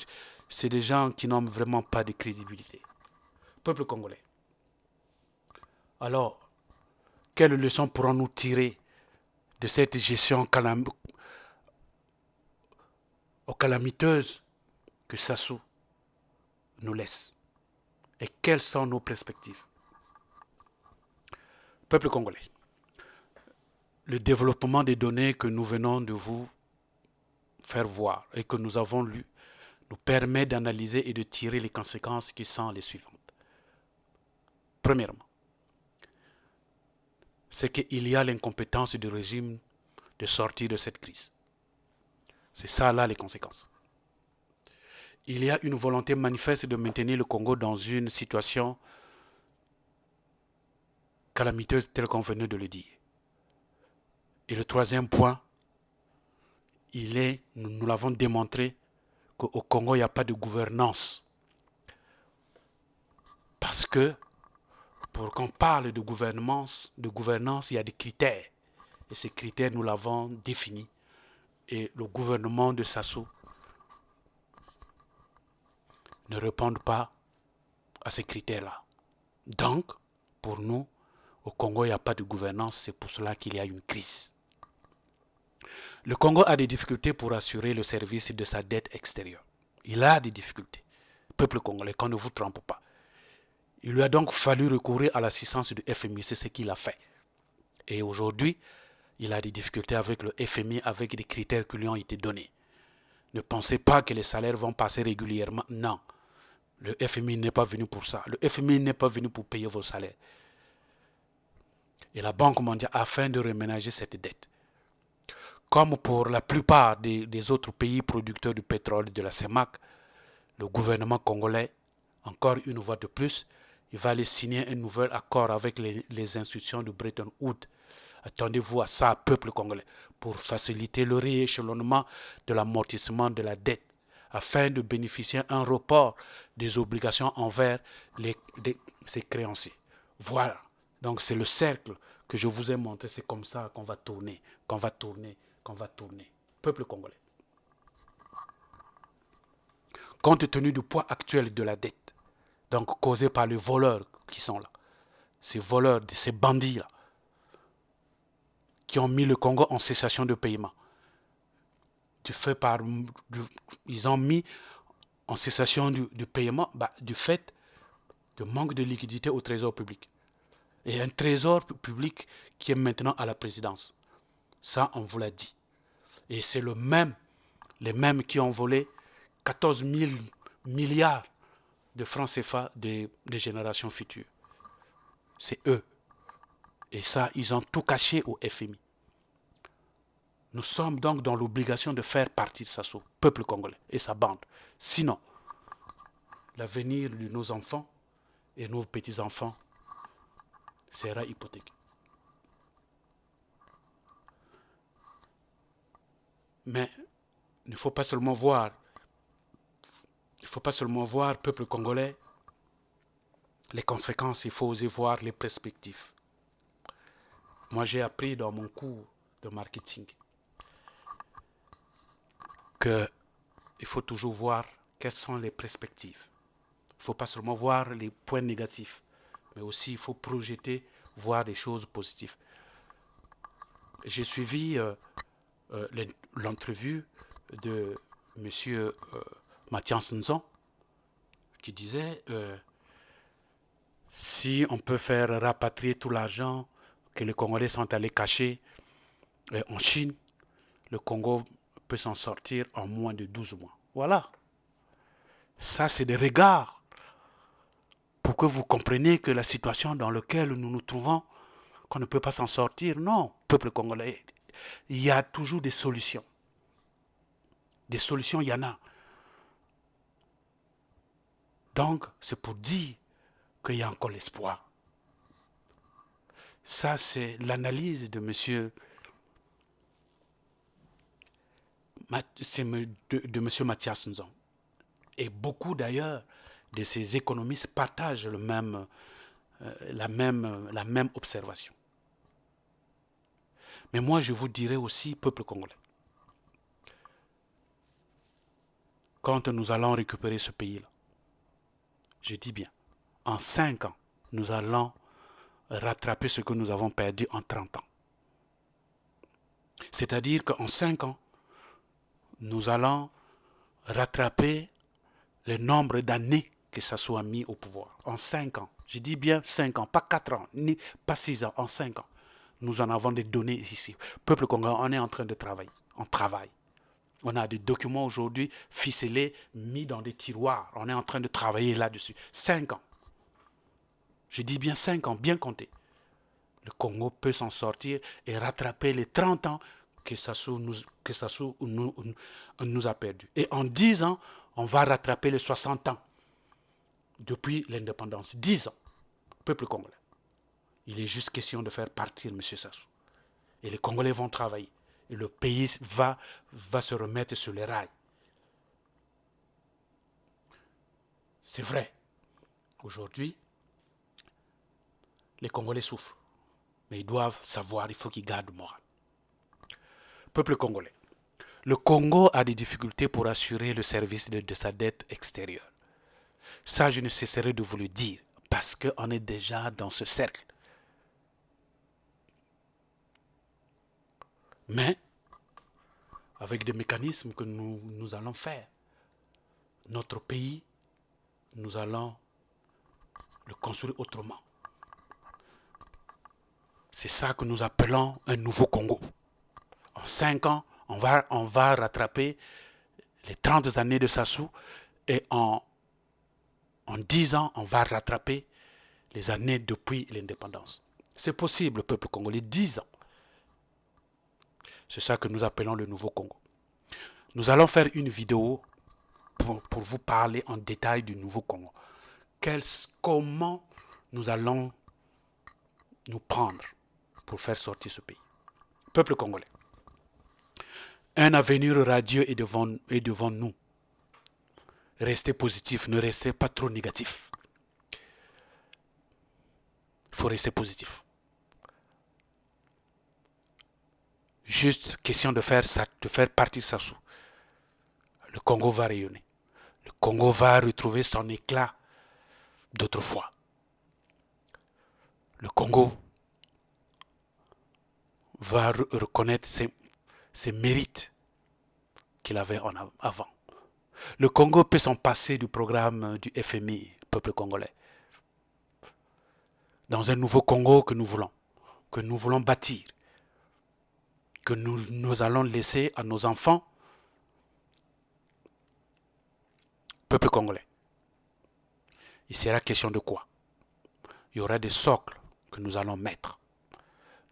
c'est des gens qui n'ont vraiment pas de crédibilité. Peuple congolais. Alors, quelle leçon pourrons-nous tirer de cette gestion calamiteuse que Sassou nous laisse? Et quelles sont nos perspectives? Peuple congolais, le développement des données que nous venons de vous faire voir et que nous avons lues nous permet d'analyser et de tirer les conséquences qui sont les suivantes. Premièrement, c'est qu'il y a l'incompétence du régime de sortir de cette crise. C'est ça là les conséquences. Il y a une volonté manifeste de maintenir le Congo dans une situation calamiteuse telle qu'on venait de le dire. Et le troisième point, nous l'avons démontré, qu'au Congo, il n'y a pas de gouvernance. Parce que pour qu'on parle de gouvernance, il y a des critères. Et ces critères, nous l'avons définis. Et le gouvernement de Sassou ne répond pas à ces critères-là. Donc, pour nous, au Congo, il n'y a pas de gouvernance. C'est pour cela qu'il y a une crise. Le Congo a des difficultés pour assurer le service de sa dette extérieure. Il a des difficultés. Peuple congolais, qu'on ne vous trompe pas. Il lui a donc fallu recourir à l'assistance du FMI. C'est ce qu'il a fait. Et aujourd'hui, il a des difficultés avec le FMI, avec des critères qui lui ont été donnés. Ne pensez pas que les salaires vont passer régulièrement. Non. Le FMI n'est pas venu pour ça. Le FMI n'est pas venu pour payer vos salaires. Et la Banque mondiale, afin de reménager cette dette. Comme pour la plupart des autres pays producteurs de pétrole de la CEMAC, le gouvernement congolais, encore une fois de plus, il va aller signer un nouvel accord avec les institutions de Bretton Woods. Attendez-vous à ça, peuple congolais, pour faciliter le rééchelonnement de l'amortissement de la dette, afin de bénéficier d'un report des obligations envers ses créanciers. Voilà. Donc c'est le cercle que je vous ai montré, c'est comme ça qu'on va tourner, qu'on va tourner. Peuple congolais. Compte tenu du poids actuel de la dette, donc causé par les voleurs qui sont là, ces voleurs, ces bandits-là, qui ont mis le Congo en cessation de paiement. Ils ont mis en cessation du paiement du fait de manque de liquidité au trésor public. Et un trésor public qui est maintenant à la présidence. Ça, on vous l'a dit. Et c'est les mêmes qui ont volé 14 000 milliards de francs CFA des générations futures. C'est eux. Et ça, ils ont tout caché au FMI. Nous sommes donc dans l'obligation de faire partie de Sassou, peuple congolais et sa bande. Sinon, l'avenir de nos enfants et nos petits-enfants sera hypothéqué. Mais il ne faut pas seulement voir, peuple congolais, les conséquences, il faut oser voir les perspectives. Moi, j'ai appris dans mon cours de marketing qu'il faut toujours voir quelles sont les perspectives. Il ne faut pas seulement voir les points négatifs, mais aussi il faut projeter, voir des choses positives. J'ai suivi l'entrevue de M. Mathias Nzon qui disait si on peut faire rapatrier tout l'argent que les Congolais sont allés cacher en Chine, le Congo peut s'en sortir en moins de 12 mois. Voilà. Ça, c'est des regards pour que vous compreniez que la situation dans laquelle nous nous trouvons, qu'on ne peut pas s'en sortir. Non, peuple congolais, il y a toujours des solutions. Des solutions, il y en a. Donc, c'est pour dire qu'il y a encore l'espoir. Ça, c'est l'analyse de monsieur Mathias Nzon. Et beaucoup d'ailleurs de ces économistes partagent la même observation. Mais moi, je vous dirais aussi, peuple congolais, quand nous allons récupérer ce pays-là, je dis bien, en 5 ans, nous allons rattraper ce que nous avons perdu en 30 ans. C'est-à-dire qu'en 5 ans, nous allons rattraper le nombre d'années que ça soit mis au pouvoir. En 5 ans. Je dis bien 5 ans, pas 4 ans, ni pas 6 ans, en 5 ans. Nous en avons des données ici. Peuple congolais, on est en train de travailler. On travaille. On a des documents aujourd'hui ficelés, mis dans des tiroirs. On est en train de travailler là-dessus. 5 ans. Je dis bien 5 ans, bien compté. Le Congo peut s'en sortir et rattraper les 30 ans que Sassou nous a perdus. Et en 10 ans, on va rattraper les 60 ans depuis l'indépendance. 10 ans, peuple congolais. Il est juste question de faire partir M. Sassou. Et les Congolais vont travailler. Et le pays va se remettre sur les rails. C'est vrai. Aujourd'hui, les Congolais souffrent. Mais ils doivent savoir, il faut qu'ils gardent le moral. Peuple congolais. Le Congo a des difficultés pour assurer le service de sa dette extérieure. Ça, je ne cesserai de vous le dire, parce qu'on est déjà dans ce cercle. Mais, avec des mécanismes que nous allons faire, notre pays, nous allons le construire autrement. C'est ça que nous appelons un nouveau Congo. En 5 ans, on va rattraper les 30 années de Sassou et en 10 ans, on va rattraper les années depuis l'indépendance. C'est possible, peuple congolais, 10 ans. C'est ça que nous appelons le nouveau Congo. Nous allons faire une vidéo pour vous parler en détail du nouveau Congo. Comment nous allons nous prendre pour faire sortir ce pays. Peuple congolais. Un avenir radieux est devant nous. Restez positif, ne restez pas trop négatif. Il faut rester positif. Juste question de faire partir Sassou. Le Congo va rayonner. Le Congo va retrouver son éclat d'autrefois. Le Congo va reconnaître ses mérites qu'il avait avant. Le Congo peut s'en passer du programme du FMI, peuple congolais. Dans un nouveau Congo que nous voulons bâtir, que nous allons laisser à nos enfants, peuple congolais. Il sera question de quoi? Il y aura des socles que nous allons mettre.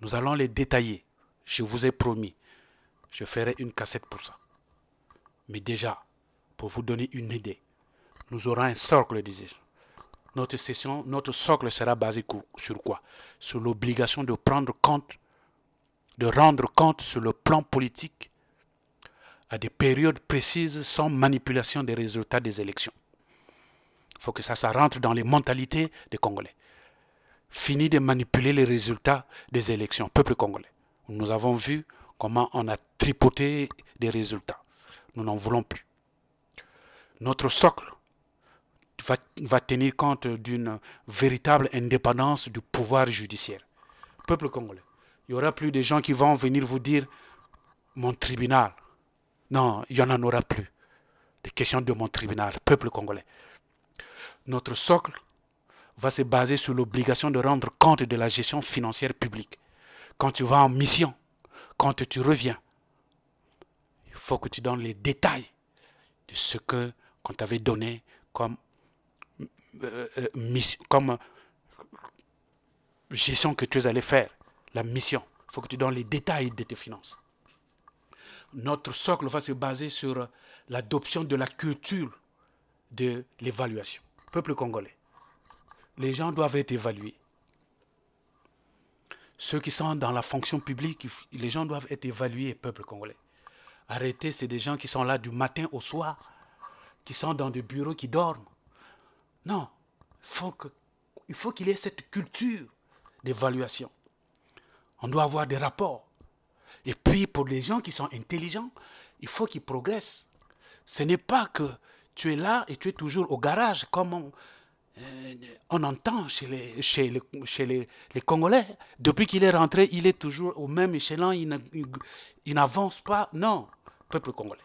Nous allons les détailler. Je vous ai promis, je ferai une cassette pour ça. Mais déjà, pour vous donner une idée, nous aurons un socle, disais-je. Notre socle sera basé sur quoi? Sur l'obligation de rendre compte sur le plan politique à des périodes précises sans manipulation des résultats des élections. Il faut que ça rentre dans les mentalités des Congolais. Fini de manipuler les résultats des élections, peuple congolais. Nous avons vu comment on a tripoté des résultats. Nous n'en voulons plus. Notre socle va tenir compte d'une véritable indépendance du pouvoir judiciaire. Peuple congolais, il n'y aura plus de gens qui vont venir vous dire « mon tribunal Non, il n'y en aura plus. Des questions de mon tribunal, peuple congolais. Notre socle va se baser sur l'obligation de rendre compte de la gestion financière publique. Quand tu vas en mission, quand tu reviens, il faut que tu donnes les détails de ce qu'on t'avait donné comme gestion que tu allais faire, la mission. Il faut que tu donnes les détails de tes finances. Notre socle va se baser sur l'adoption de la culture de l'évaluation. Peuple congolais, les gens doivent être évalués. Ceux qui sont dans la fonction publique, les gens doivent être évalués, peuple congolais. Arrêtez, c'est des gens qui sont là du matin au soir, qui sont dans des bureaux, qui dorment. Non, il faut qu'il y ait cette culture d'évaluation. On doit avoir des rapports. Et puis, pour les gens qui sont intelligents, il faut qu'ils progressent. Ce n'est pas que tu es là et tu es toujours au garage, comme on entend chez les Congolais. Depuis qu'il est rentré, il est toujours au même échelon, il n'avance pas. Non, peuple congolais.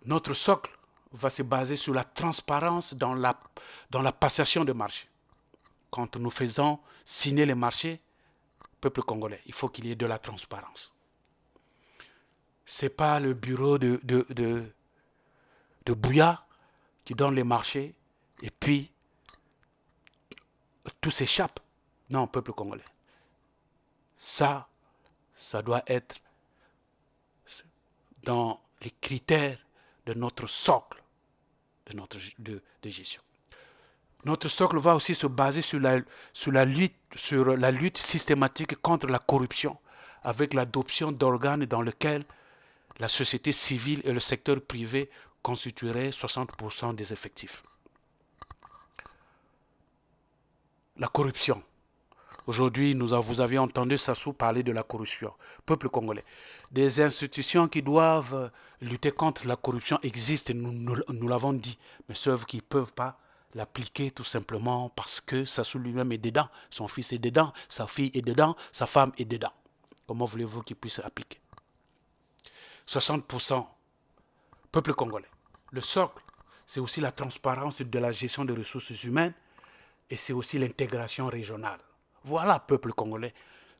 Notre socle va se baser sur la transparence dans la passation de marché. Quand nous faisons signer les marchés, peuple congolais, il faut qu'il y ait de la transparence. Ce n'est pas le bureau de Bouya qui donne les marchés et puis tout s'échappe. Non, peuple congolais. Ça doit être dans les critères de notre socle de gestion. Notre socle va aussi se baser sur la lutte systématique contre la corruption, avec l'adoption d'organes dans lesquels la société civile et le secteur privé constitueraient 60% des effectifs. La corruption. Aujourd'hui, vous avez entendu Sassou parler de la corruption. Peuple congolais. Des institutions qui doivent lutter contre la corruption existent, nous l'avons dit, mais sauf qu'ils ne peuvent pas l'appliquer tout simplement parce que Sassou lui-même est dedans, son fils est dedans, sa fille est dedans, sa femme est dedans. Comment voulez-vous qu'il puisse l'appliquer? 60%, peuple congolais. Le socle, c'est aussi la transparence de la gestion des ressources humaines et c'est aussi l'intégration régionale. Voilà, peuple congolais,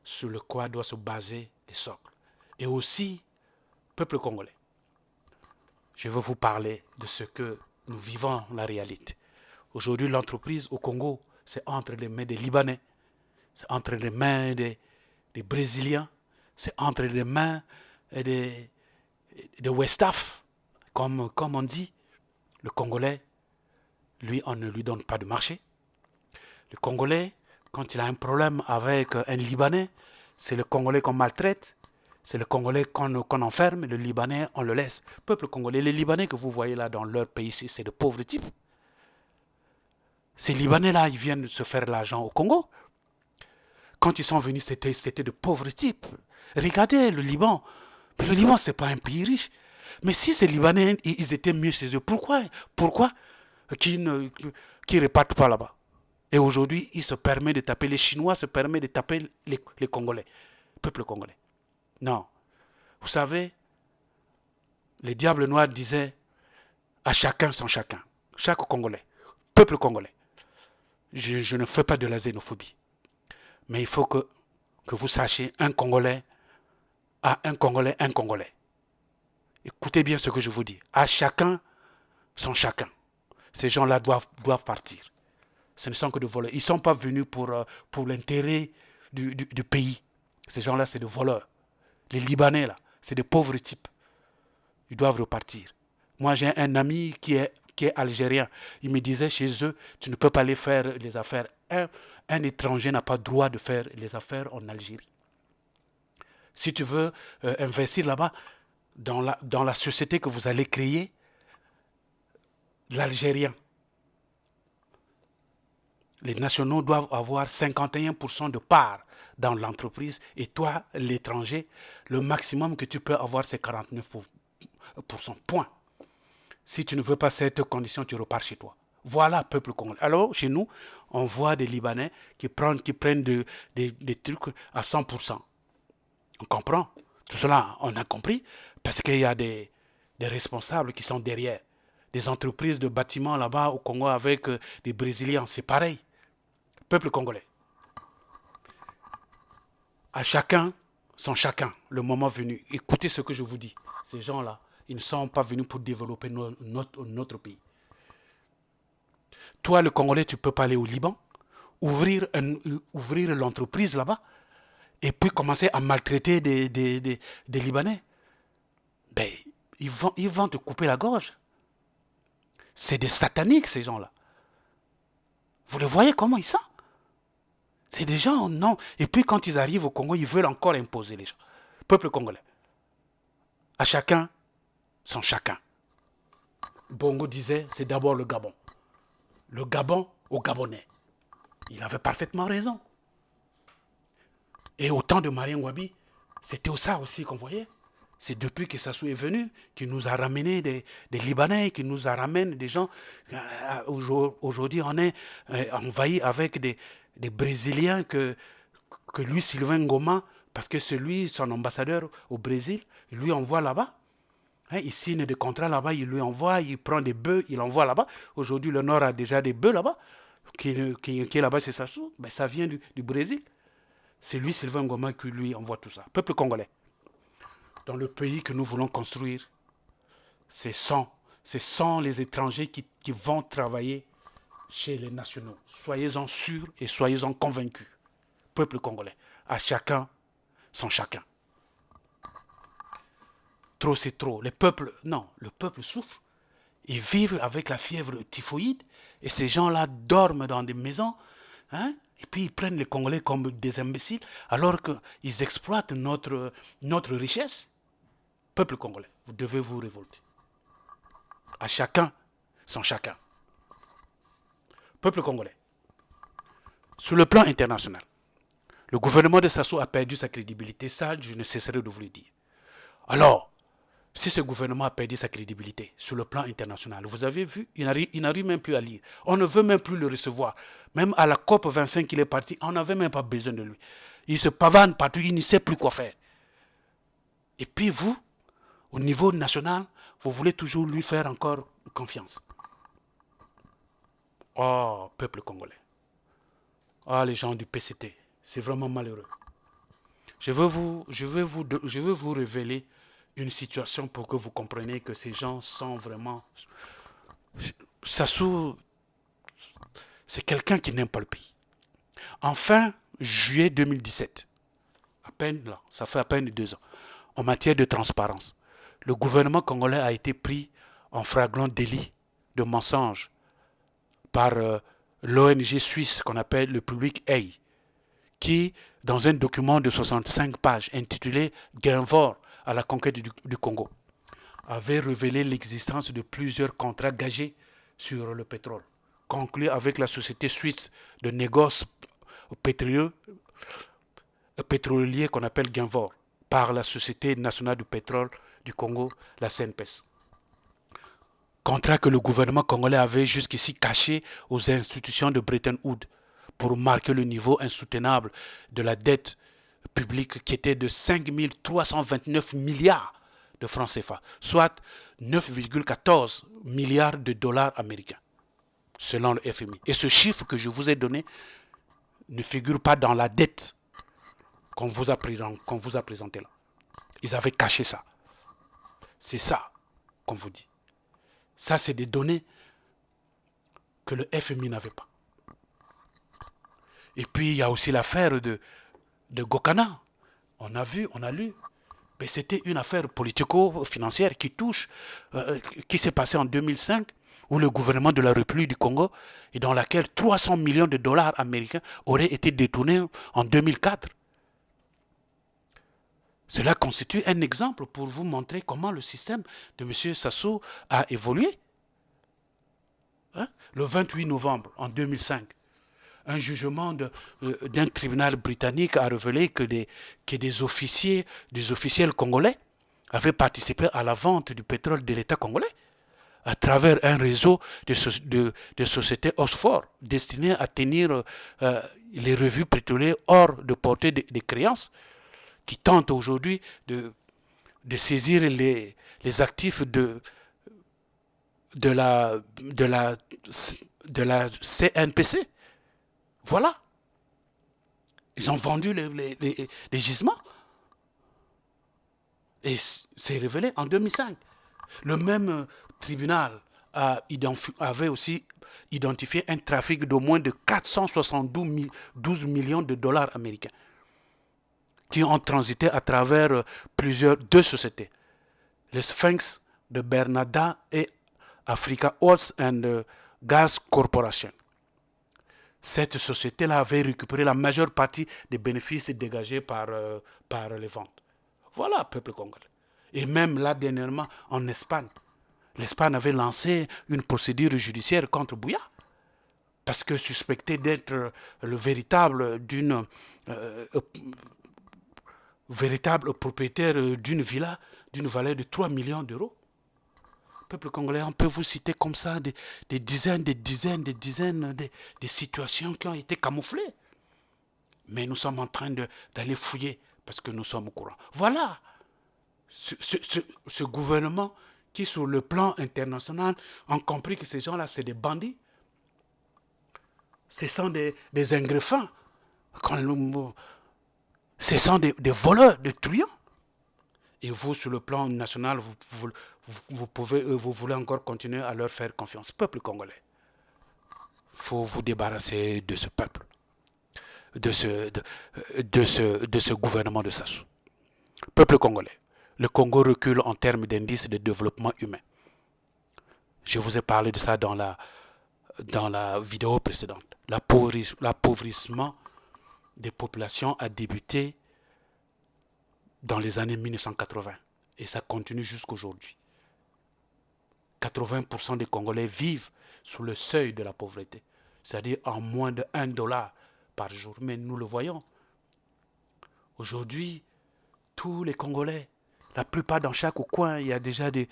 sur le quoi doit se baser les socles. Et aussi, peuple congolais, je veux vous parler de ce que nous vivons, la réalité. Aujourd'hui, l'entreprise au Congo, c'est entre les mains des Libanais, c'est entre les mains des Brésiliens, c'est entre les mains des West Af, comme on dit. Le Congolais, lui, on ne lui donne pas de marché. Le Congolais, quand il a un problème avec un Libanais, c'est le Congolais qu'on maltraite, c'est le Congolais qu'on enferme, le Libanais, on le laisse. Peuple congolais, les Libanais que vous voyez là dans leur pays, c'est de pauvres types. Ces Libanais-là, ils viennent se faire l'argent au Congo. Quand ils sont venus, c'était de pauvres types. Regardez le Liban. Mais le Liban, ce n'est pas un pays riche. Mais si ces Libanais, ils étaient mieux chez eux, pourquoi qu'ils ne repartent pas là-bas? Et aujourd'hui, ils se permettent de taper, les Chinois se permettent de taper les Congolais, peuple congolais. Non. Vous savez, les diables noirs disaient à chacun son chacun. Chaque Congolais, peuple congolais. Je ne fais pas de la xénophobie. Mais il faut que vous sachiez, un Congolais à un Congolais, un Congolais. Écoutez bien ce que je vous dis. À chacun son chacun. Ces gens-là doivent partir. Ce ne sont que des voleurs. Ils ne sont pas venus pour l'intérêt du pays. Ces gens-là, c'est des voleurs. Les Libanais, là, c'est des pauvres types. Ils doivent repartir. Moi, j'ai un ami qui est algérien. Il me disait, chez eux, tu ne peux pas aller faire les affaires. Un étranger n'a pas le droit de faire les affaires en Algérie. Si tu veux investir là-bas, dans la société que vous allez créer, l'Algérien, les nationaux doivent avoir 51% de part dans l'entreprise et toi, l'étranger, le maximum que tu peux avoir, c'est 49%. Point. Si tu ne veux pas cette condition, tu repars chez toi. Voilà, peuple congolais. Alors, chez nous, on voit des Libanais qui prennent des trucs à 100%. On comprend. Tout cela, on a compris. Parce qu'il y a des responsables qui sont derrière. Des entreprises de bâtiments là-bas au Congo avec des Brésiliens, c'est pareil. Peuple congolais. À chacun son chacun, le moment venu. Écoutez ce que je vous dis. Ces gens-là, ils ne sont pas venus pour développer notre pays. Toi, le Congolais, tu peux pas aller au Liban, ouvrir l'entreprise là-bas, et puis commencer à maltraiter des Libanais. Ben, ils vont te couper la gorge. C'est des sataniques, ces gens-là. Vous le voyez comment ils sont? C'est des gens, non. Et puis quand ils arrivent au Congo, ils veulent encore imposer les gens. Peuple congolais. À chacun, son chacun. Bongo disait, c'est d'abord le Gabon. Le Gabon aux Gabonais. Il avait parfaitement raison. Et au temps de Marien Ngouabi, c'était ça aussi qu'on voyait. C'est depuis que Sassou est venu qu'il nous a ramené des Libanais, qu'il nous a ramené des gens. Aujourd'hui, on est envahi avec des Brésiliens que lui, Sylvain Ngoma, parce que c'est lui, son ambassadeur au Brésil, il lui envoie là-bas. Hein, il signe des contrats là-bas, il lui envoie, il prend des bœufs, il envoie là-bas. Aujourd'hui, le Nord a déjà des bœufs là-bas. Qui est là-bas, c'est Sassou. Ben, ça vient du Brésil. C'est lui, Sylvain Ngoma, qui lui envoie tout ça. Peuple congolais. Dans le pays que nous voulons construire, ce sont les étrangers qui vont travailler chez les nationaux. Soyez-en sûrs et soyez-en convaincus. Peuple congolais, à chacun son chacun. Trop c'est trop. Le peuple souffre. Ils vivent avec la fièvre typhoïde et ces gens-là dorment dans des maisons. Hein? Et puis ils prennent les Congolais comme des imbéciles alors qu'ils exploitent notre richesse. Peuple congolais, vous devez vous révolter. À chacun son chacun. Peuple congolais, sur le plan international, le gouvernement de Sassou a perdu sa crédibilité. Ça, je ne cesserai de vous le dire. Alors, si ce gouvernement a perdu sa crédibilité sur le plan international, vous avez vu, il n'arrive même plus à lire. On ne veut même plus le recevoir. Même à la COP 25, il est parti, on n'avait même pas besoin de lui. Il se pavane partout, il ne sait plus quoi faire. Et puis vous, au niveau national, vous voulez toujours lui faire encore confiance. Oh, peuple congolais. Oh, les gens du PCT, c'est vraiment malheureux. Je veux vous révéler une situation pour que vous compreniez que ces gens sont vraiment... Sassou, c'est quelqu'un qui n'aime pas le pays. En fin juillet 2017, à peine là, ça fait à peine 2 ans, en matière de transparence, le gouvernement congolais a été pris en flagrant délit de mensonge par l'ONG suisse qu'on appelle le Public Eye, qui, dans un document de 65 pages intitulé « Guinvor à la conquête du Congo », avait révélé l'existence de plusieurs contrats gagés sur le pétrole, conclus avec la société suisse de négoce pétrolier qu'on appelle Guinvor, par la Société nationale du pétrole du Congo, la CNPS. Contrat que le gouvernement congolais avait jusqu'ici caché aux institutions de Bretton Woods pour marquer le niveau insoutenable de la dette publique qui était de 5 329 milliards de francs CFA, soit 9,14 milliards de dollars américains, selon le FMI. Et ce chiffre que je vous ai donné ne figure pas dans la dette qu'on vous a présenté là. Ils avaient caché ça. C'est ça qu'on vous dit. Ça, c'est des données que le FMI n'avait pas. Et puis, il y a aussi l'affaire de Gokana. On a vu, on a lu. Mais c'était une affaire politico-financière qui s'est passée en 2005, où le gouvernement de la République du Congo, et dans laquelle 300 millions de dollars américains auraient été détournés en 2004. Cela constitue un exemple pour vous montrer comment le système de M. Sassou a évolué. Hein? Le 28 novembre en 2005, un jugement d'un tribunal britannique a révélé que des officiels congolais avaient participé à la vente du pétrole de l'État congolais à travers un réseau de sociétés Oxford destiné à tenir les revues pétrolières hors de portée des créances, qui tentent aujourd'hui de de saisir les actifs de la, de la, de la CNPC. Voilà. Ils ont vendu les gisements. Et c'est révélé en 2005. Le même tribunal avait aussi identifié un trafic d'au moins de 472 millions de dollars américains qui ont transité à travers deux sociétés. Les Sphinx de Bernada et Africa Oil and Gas Corporation. Cette société-là avait récupéré la majeure partie des bénéfices dégagés par les ventes. Voilà, peuple congolais. Et même là, dernièrement, en Espagne, l'Espagne avait lancé une procédure judiciaire contre Bouya, parce que suspecté d'être le véritable propriétaire d'une villa d'une valeur de 3 millions d'euros. Peuple congolais, on peut vous citer comme ça des dizaines de situations qui ont été camouflées. Mais nous sommes en train d'aller fouiller parce que nous sommes au courant. Voilà ce gouvernement qui, sur le plan international, ont compris que ces gens-là, c'est des bandits. Ce sont des ingreffants. Ce sont des voleurs, des truands. Et vous, sur le plan national, vous voulez encore continuer à leur faire confiance. Peuple congolais, il faut vous débarrasser de ce peuple, de ce gouvernement de Sassou. Peuple congolais, le Congo recule en termes d'indice de développement humain. Je vous ai parlé de ça dans la vidéo précédente. L'appauvrissement des populations a débuté dans les années 1980 et ça continue jusqu'aujourd'hui. 80% des Congolais vivent sous le seuil de la pauvreté, c'est-à-dire en moins de $1 par jour. Mais nous le voyons. Aujourd'hui, tous les Congolais, la plupart dans chaque coin, il y a déjà des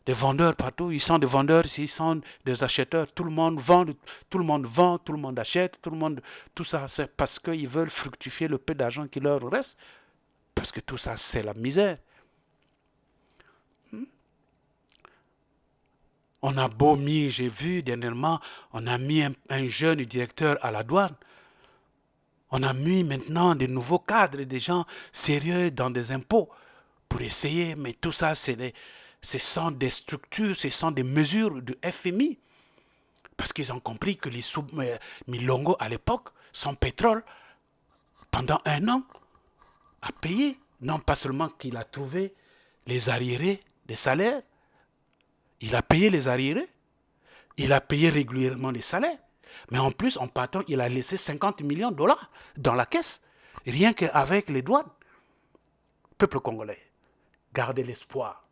vendeurs partout. Ils sont des vendeurs, ils sont des acheteurs. Tout le monde vend, tout le monde achète, tout ça, c'est parce qu'ils veulent fructifier le peu d'argent qui leur reste. Parce que tout ça, c'est la misère. On a beau mis, j'ai vu dernièrement, on a mis un jeune directeur à la douane. On a mis maintenant des nouveaux cadres, des gens sérieux dans des impôts pour essayer, mais tout ça, ce sont des structures, ce sont des mesures de FMI. Parce qu'ils ont compris que les Milongo à l'époque, son pétrole, pendant 1 an, a payé. Non pas seulement qu'il a trouvé les arriérés des salaires, il a payé les arriérés, il a payé régulièrement les salaires, mais en plus, en partant, il a laissé 50 millions de dollars dans la caisse, rien qu'avec les douanes. Peuple congolais, gardez l'espoir,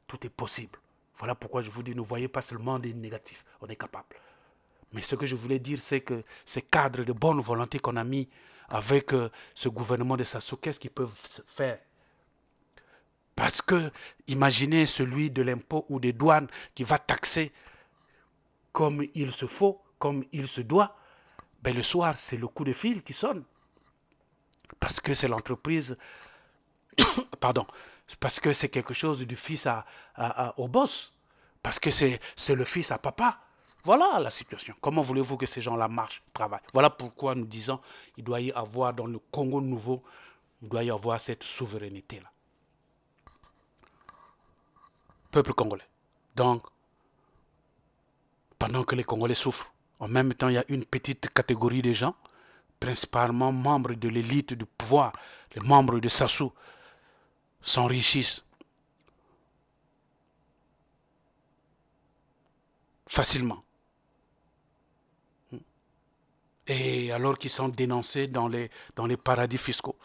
tout est possible. Voilà pourquoi je vous dis, ne voyez pas seulement des négatifs, on est capable. Mais ce que je voulais dire, c'est que ces cadres de bonne volonté qu'on a mis avec ce gouvernement de Sassou, qu'est-ce qu'ils peuvent faire? Parce que, imaginez celui de l'impôt ou des douanes qui va taxer comme il se faut, comme il se doit, ben le soir, c'est le coup de fil qui sonne. Parce que c'est l'entreprise, pardon, parce que c'est quelque chose du fils au boss. Parce que c'est le fils à papa. Voilà la situation. Comment voulez-vous que ces gens-là marchent, travaillent? Voilà pourquoi nous disons qu'il doit y avoir dans le Congo nouveau, il doit y avoir cette souveraineté-là. Peuple congolais. Donc, pendant que les Congolais souffrent, en même temps, il y a une petite catégorie de gens, principalement membres de l'élite du pouvoir, les membres de Sassou, s'enrichissent facilement. Et alors qu'ils sont dénoncés dans les paradis fiscaux,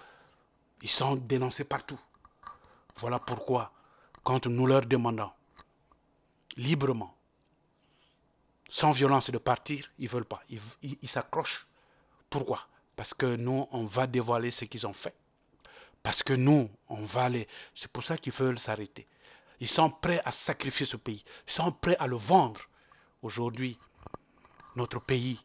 ils sont dénoncés partout. Voilà pourquoi, quand nous leur demandons librement, sans violence de partir, ils ne veulent pas. Ils s'accrochent. Pourquoi? Parce que nous, on va dévoiler ce qu'ils ont fait. Parce que nous, on va les... C'est pour ça qu'ils veulent s'arrêter. Ils sont prêts à sacrifier ce pays. Ils sont prêts à le vendre. Aujourd'hui, notre pays,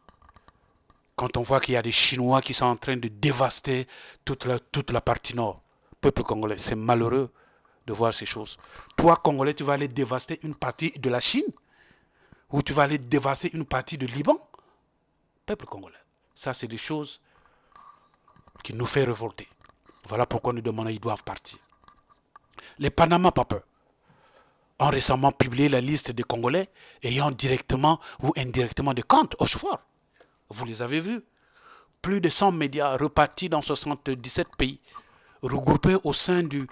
quand on voit qu'il y a des Chinois qui sont en train de dévaster toute la partie nord, Peuple congolais, c'est malheureux de voir ces choses. Toi, Congolais, tu vas aller dévaster une partie de la Chine ou tu vas aller dévaster une partie du Liban. Peuple congolais, ça c'est des choses qui nous fait révolter. Voilà pourquoi nous demandons qu'ils doivent partir. Les Panama Papers ont récemment publié la liste des Congolais ayant directement ou indirectement des comptes au chauffeur. Vous les avez vus. Plus de 100 médias repartis dans 77 pays, regroupés au sein du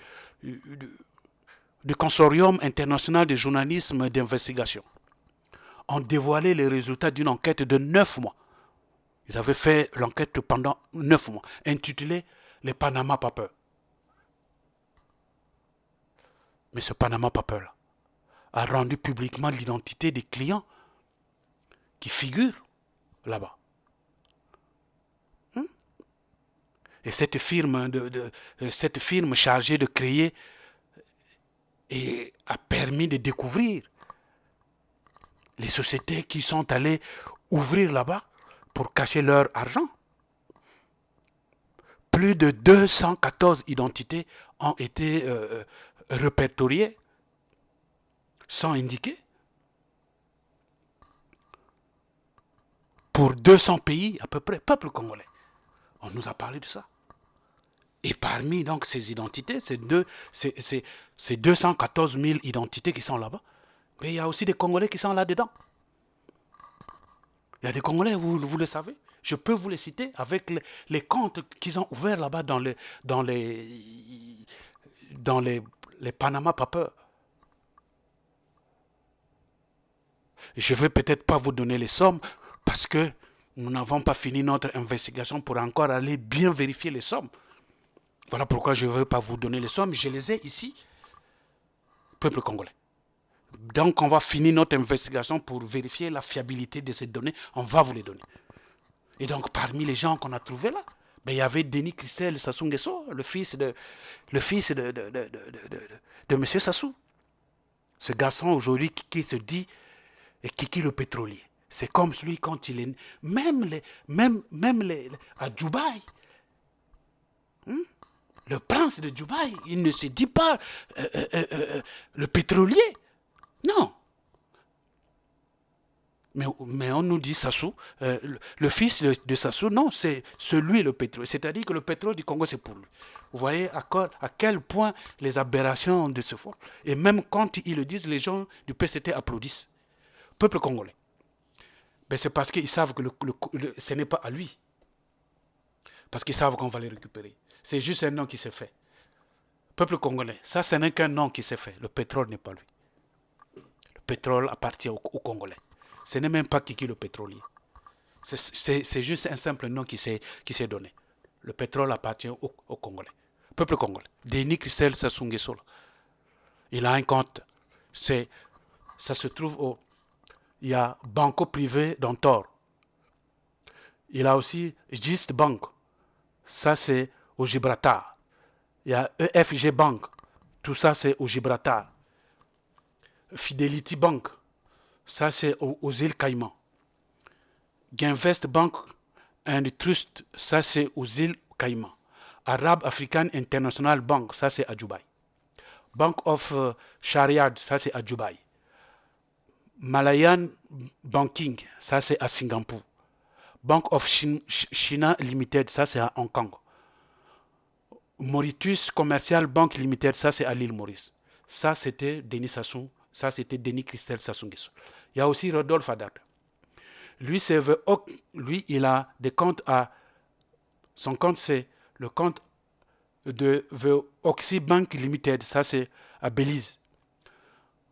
consortium international de journalisme d'investigation, ont dévoilé les résultats d'une enquête de 9 mois. Ils avaient fait l'enquête pendant 9 mois, intitulée les Panama Papers. Mais ce Panama Paper-là a rendu publiquement l'identité des clients qui figurent là-bas. Et cette firme chargée de créer et a permis de découvrir les sociétés qui sont allées ouvrir là-bas pour cacher leur argent. Plus de 214 identités ont été répertoriées sans indiquer. Pour 200 pays à peu près, peuple congolais. On nous a parlé de ça. Et parmi donc ces identités, ces 214 000 identités qui sont là-bas, mais il y a aussi des Congolais qui sont là-dedans. Il y a des Congolais, vous le savez. Je peux vous les citer avec les comptes qu'ils ont ouverts là-bas dans les Panama Papers. Je ne vais peut-être pas vous donner les sommes parce que nous n'avons pas fini notre investigation pour encore aller bien vérifier les sommes. Voilà pourquoi je ne veux pas vous donner les sommes. Je les ai ici, peuple congolais. Donc on va finir notre investigation pour vérifier la fiabilité de ces données. On va vous les donner. Et donc parmi les gens qu'on a trouvés là, ben, il y avait Denis Christel Sassou Nguesso, le fils de M. Sassou. Ce garçon aujourd'hui qui se dit Kiki le pétrolier. C'est comme celui quand il est... Même à Dubaï, le prince de Dubaï, il ne se dit pas le pétrolier. Non. Mais on nous dit Sassou, le fils de Sassou, non, c'est celui le pétrole. C'est-à-dire que le pétrole du Congo, c'est pour lui. Vous voyez à quel point les aberrations de ce fond. Et même quand ils le disent, les gens du PCT applaudissent. Peuple congolais. Ben c'est parce qu'ils savent que ce n'est pas à lui. Parce qu'ils savent qu'on va les récupérer. C'est juste un nom qui s'est fait. Peuple congolais, ça ce n'est qu'un nom qui s'est fait. Le pétrole n'est pas lui. Le pétrole appartient aux Congolais. Ce n'est même pas Kiki le pétrolier. C'est juste un simple nom qui s'est donné. Le pétrole appartient aux Congolais. Peuple congolais. Denis Christel Sassou Nguesso. Il a un compte. Ça se trouve il y a Banco Privé d'Antor. Il a aussi Gist Bank. Ça, c'est au Gibraltar. Il y a EFG Bank. Tout ça, c'est au Gibraltar. Fidelity Bank. Ça, c'est aux îles Caïmans. Ginvest Bank and Trust. Ça, c'est aux îles Caïmans. Arab African International Bank. Ça, c'est à Dubaï. Bank of Shariad. Ça, c'est à Dubaï. Malayan Banking, ça c'est à Singapour. Bank of China Limited, ça c'est à Hong Kong. Mauritius Commercial Bank Limited, ça c'est à l'île Maurice. Ça c'était Denis Sassou, ça c'était Denis Christel Sassou Nguesso. Il y a aussi Rodolphe Haddad. Lui, il a des comptes à... Son compte c'est le compte de Oxy Bank Limited, ça c'est à Belize.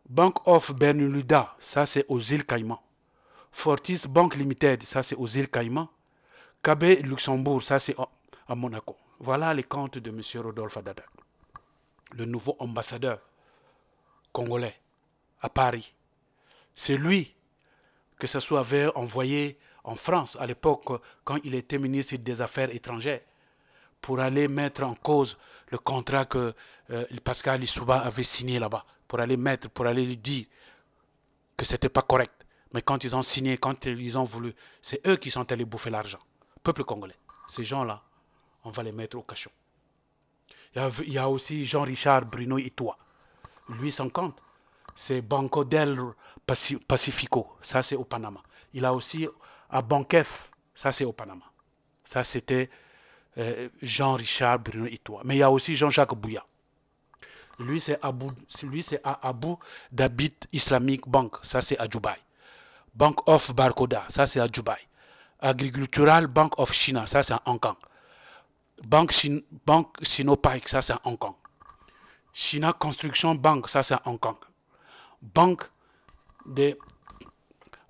Bank of Bermuda, ça c'est aux îles Caïmans. Fortis Bank Limited, ça c'est aux îles Caïmans. KB Luxembourg, ça c'est à Monaco. Voilà les comptes de M. Rodolphe Haddad, le nouveau ambassadeur congolais à Paris. C'est lui que Sassou avait envoyé en France à l'époque quand il était ministre des Affaires étrangères pour aller mettre en cause le contrat que Pascal Lissouba avait signé là-bas, pour aller lui dire que ce n'était pas correct. Mais quand ils ont signé, quand ils ont voulu, c'est eux qui sont allés bouffer l'argent. Peuple congolais, ces gens-là, on va les mettre au cachot. Il y a aussi Jean-Richard Bruno Itoa. Lui, son compte, c'est Banco del Pacifico. Ça, c'est au Panama. Il a aussi à Banquef. Ça, c'est au Panama. Ça, c'était Jean-Richard Bruno Itoa. Mais il y a aussi Jean-Jacques Bouya. Lui, c'est à Abu Dhabi Islamic Bank. Ça, c'est à Dubaï. Bank of Barcoda. Ça, c'est à Dubaï. Agricultural Bank of China. Ça, c'est à Hong Kong. Banque Sinopec. Ça, c'est à Hong Kong. China Construction Bank. Ça, c'est à Hong Kong. Banque de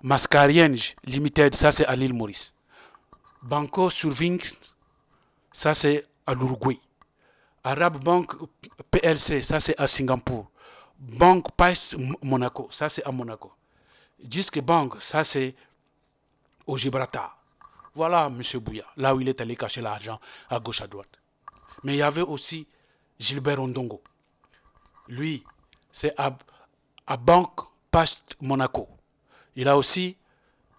Mascarenhas Limited. Ça, c'est à l'île Maurice. Banco Surving. Ça, c'est à l'Uruguay. Arab Bank PLC, ça c'est à Singapour. Banque Pais Monaco, ça c'est à Monaco. Disque Bank, ça c'est au Gibraltar. Voilà M. Bouya, là où il est allé cacher l'argent à gauche à droite. Mais il y avait aussi Gilbert Ondongo. Lui, c'est à Banque Past Monaco. Il a aussi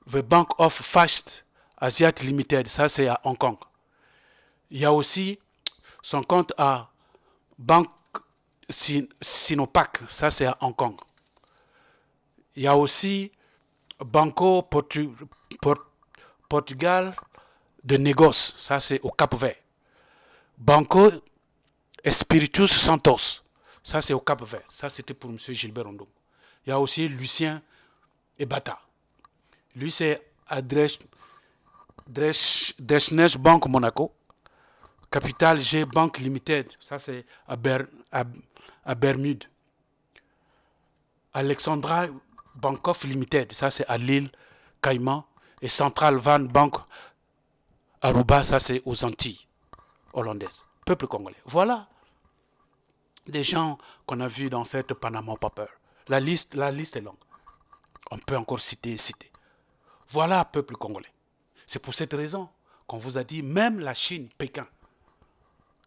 The Bank of Fast Asiat Limited, ça c'est à Hong Kong. Il y a aussi son compte à Banque Sinopac, ça c'est à Hong Kong. Il y a aussi Banco Portugal de négoce, ça c'est au Cap-Vert. Banco Espiritus Santos, ça c'est au Cap-Vert. Ça c'était pour M. Gilbert Rondon. Il y a aussi Lucien Ebata. Lui c'est à Dreschnes Bank Monaco. Capital G Bank Limited, ça c'est à Bermude. Alexandra Bankoff Limited, ça c'est à l'île Caïman. Et Central Van Bank Aruba, ça c'est aux Antilles hollandaises. Peuple congolais. Voilà des gens qu'on a vus dans cette Panama Paper. La liste est longue. On peut encore citer. Voilà, peuple congolais. C'est pour cette raison qu'on vous a dit, même la Chine, Pékin,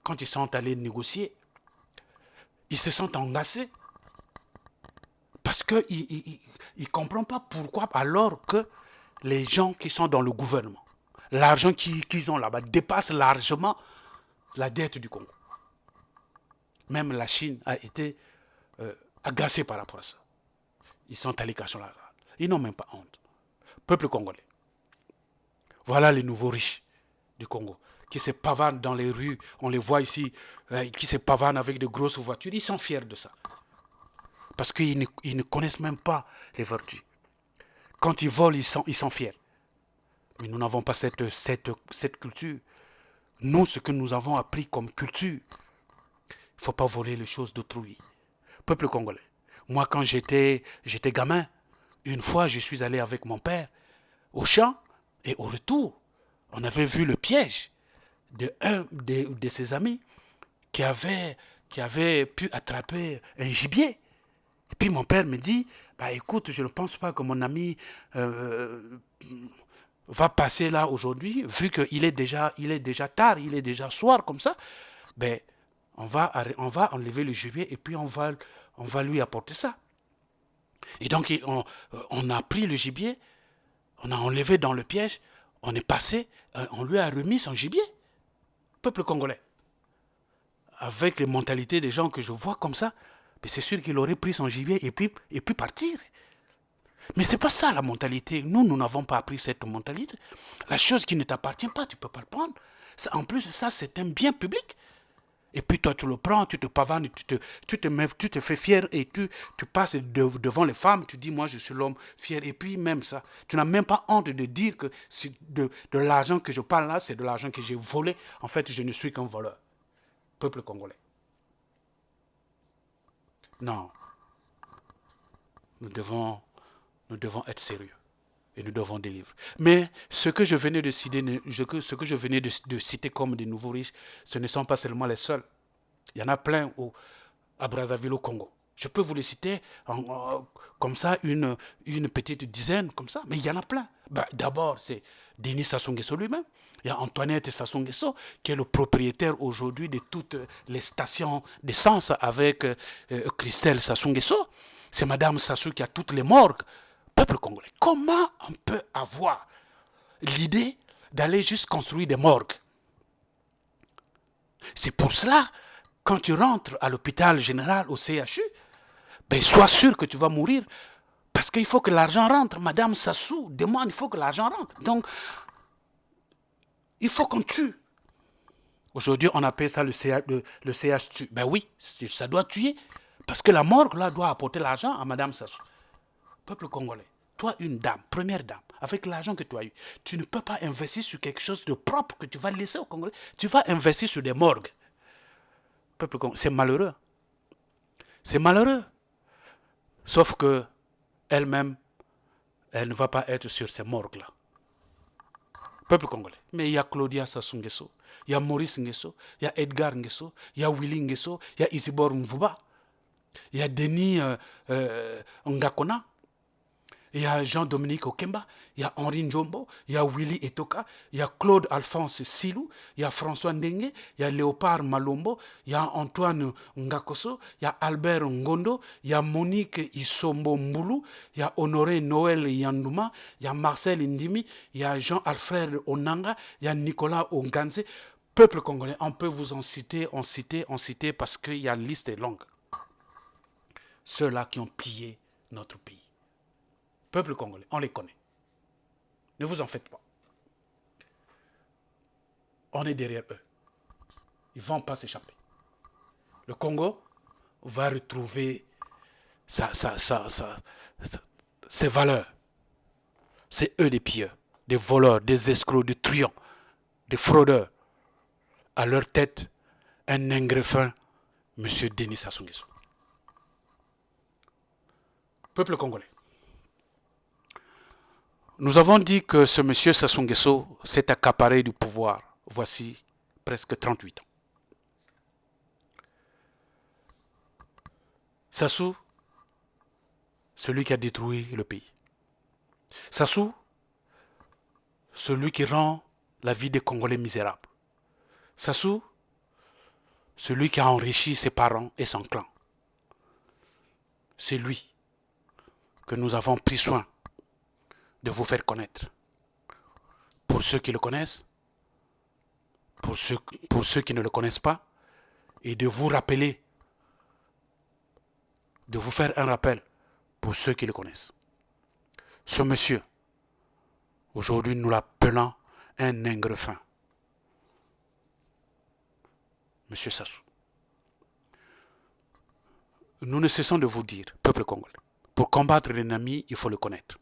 quand ils sont allés négocier, ils se sont engagés parce qu'ils ne comprennent pas pourquoi, alors que les gens qui sont dans le gouvernement, l'argent qu'ils ont là-bas dépasse largement la dette du Congo. Même la Chine a été agacée par rapport à ça. Ils sont allés cacher là. Ils n'ont même pas honte. Peuple congolais. Voilà les nouveaux riches du Congo qui se pavanent dans les rues. On les voit ici, qui se pavanent avec de grosses voitures. Ils sont fiers de ça. Parce qu'ils ne connaissent même pas les vertus. Quand ils volent, ils sont fiers. Mais nous n'avons pas cette culture. Nous, ce que nous avons appris comme culture, il ne faut pas voler les choses d'autrui. Peuple congolais. Moi, quand j'étais gamin, une fois, je suis allé avec mon père au champ et au retour, on avait vu le piège d'un de ses amis qui avait pu attraper un gibier. Et puis mon père me dit, bah écoute, je ne pense pas que mon ami va passer là aujourd'hui, vu qu'il est déjà tard, il est déjà soir comme ça, ben on va enlever le gibier et puis on va lui apporter ça. Et donc on a pris le gibier, on a enlevé dans le piège, on est passé, on lui a remis son gibier. Peuple congolais. Avec les mentalités des gens que je vois comme ça, c'est sûr qu'il aurait pris son gibier et puis partir. Mais ce n'est pas ça la mentalité. Nous n'avons pas appris cette mentalité. La chose qui ne t'appartient pas, tu ne peux pas le prendre. Ça, en plus, ça, c'est un bien public. Et puis toi, tu le prends, tu te pavanes, tu te fais fier et tu passes devant les femmes, tu dis, moi, je suis l'homme fier. Et puis même ça, tu n'as même pas honte de dire que de l'argent que je parle là, c'est de l'argent que j'ai volé. En fait, je ne suis qu'un voleur. Peuple congolais. Non. Nous devons être sérieux. Et nous devons délivrer. Mais ce que je venais de citer comme des nouveaux riches, ce ne sont pas seulement les seuls. Il y en a plein à Brazzaville au Congo. Je peux vous les citer comme ça, une petite dizaine, comme ça, mais il y en a plein. D'abord, c'est Denis Sassou Nguesso lui-même. Il y a Antoinette Sassou Nguesso, qui est le propriétaire aujourd'hui de toutes les stations d'essence avec Christelle Sassou Nguesso. C'est Madame Sassou qui a toutes les morgues. Peuple congolais, comment on peut avoir l'idée d'aller juste construire des morgues? C'est pour cela quand tu rentres à l'hôpital général, au CHU, ben, sois sûr que tu vas mourir parce qu'il faut que l'argent rentre. Madame Sassou demande, il faut que l'argent rentre. Donc, il faut qu'on tue. Aujourd'hui, on appelle ça le CH tue. Ben oui, ça doit tuer. Parce que la morgue, là, doit apporter l'argent à Madame Sassou. Peuple congolais, toi, une dame, première dame, avec l'argent que tu as eu, tu ne peux pas investir sur quelque chose de propre que tu vas laisser aux Congolais. Tu vas investir sur des morgues. Peuple congolais, c'est malheureux. C'est malheureux. Sauf que elle-même, elle ne va pas être sur ces morgues-là. Peuple congolais. Mais il y a Claudia Sassou Nguesso, il y a Maurice Nguesso, il y a Edgar Nguesso, il y a Willy Nguesso, il y a Isidore Mvuba, il y a Denis Ngakona, il y a Jean-Dominique Okemba, il y a Henri Njombo, il y a Willy Etoka, il y a Claude Alphonse Silou, il y a François Ndenge, il y a Léopard Malombo, il y a Antoine Ngakoso, il y a Albert Ngondo, il y a Monique Isombo Mboulou, il y a Honoré Noël Yandouma, il y a Marcel Ndimi, il y a Jean-Alfred Onanga, il y a Nicolas Onganze. Peuple congolais, on peut vous en citer, en citer, parce que la liste est longue. Ceux-là qui ont plié notre pays. Peuple congolais, on les connaît. Ne vous en faites pas. On est derrière eux. Ils ne vont pas s'échapper. Le Congo va retrouver ses valeurs. C'est eux des pilleurs, des voleurs, des escrocs, des truands, des fraudeurs. À leur tête, un ingreffin, M. Denis Sassou Nguesso. Peuple congolais. Nous avons dit que ce monsieur Sassou Nguesso s'est accaparé du pouvoir voici presque 38 ans. Sassou, celui qui a détruit le pays. Sassou, celui qui rend la vie des Congolais misérable. Sassou, celui qui a enrichi ses parents et son clan. C'est lui que nous avons pris soin de vous faire connaître. Pour ceux qui le connaissent, pour ceux qui ne le connaissent pas, et de vous rappeler, de vous faire un rappel pour ceux qui le connaissent. Ce monsieur, aujourd'hui nous l'appelons un ingreffin. Monsieur Sassou. Nous ne cessons de vous dire, peuple congolais, pour combattre l'ennemi, il faut le connaître.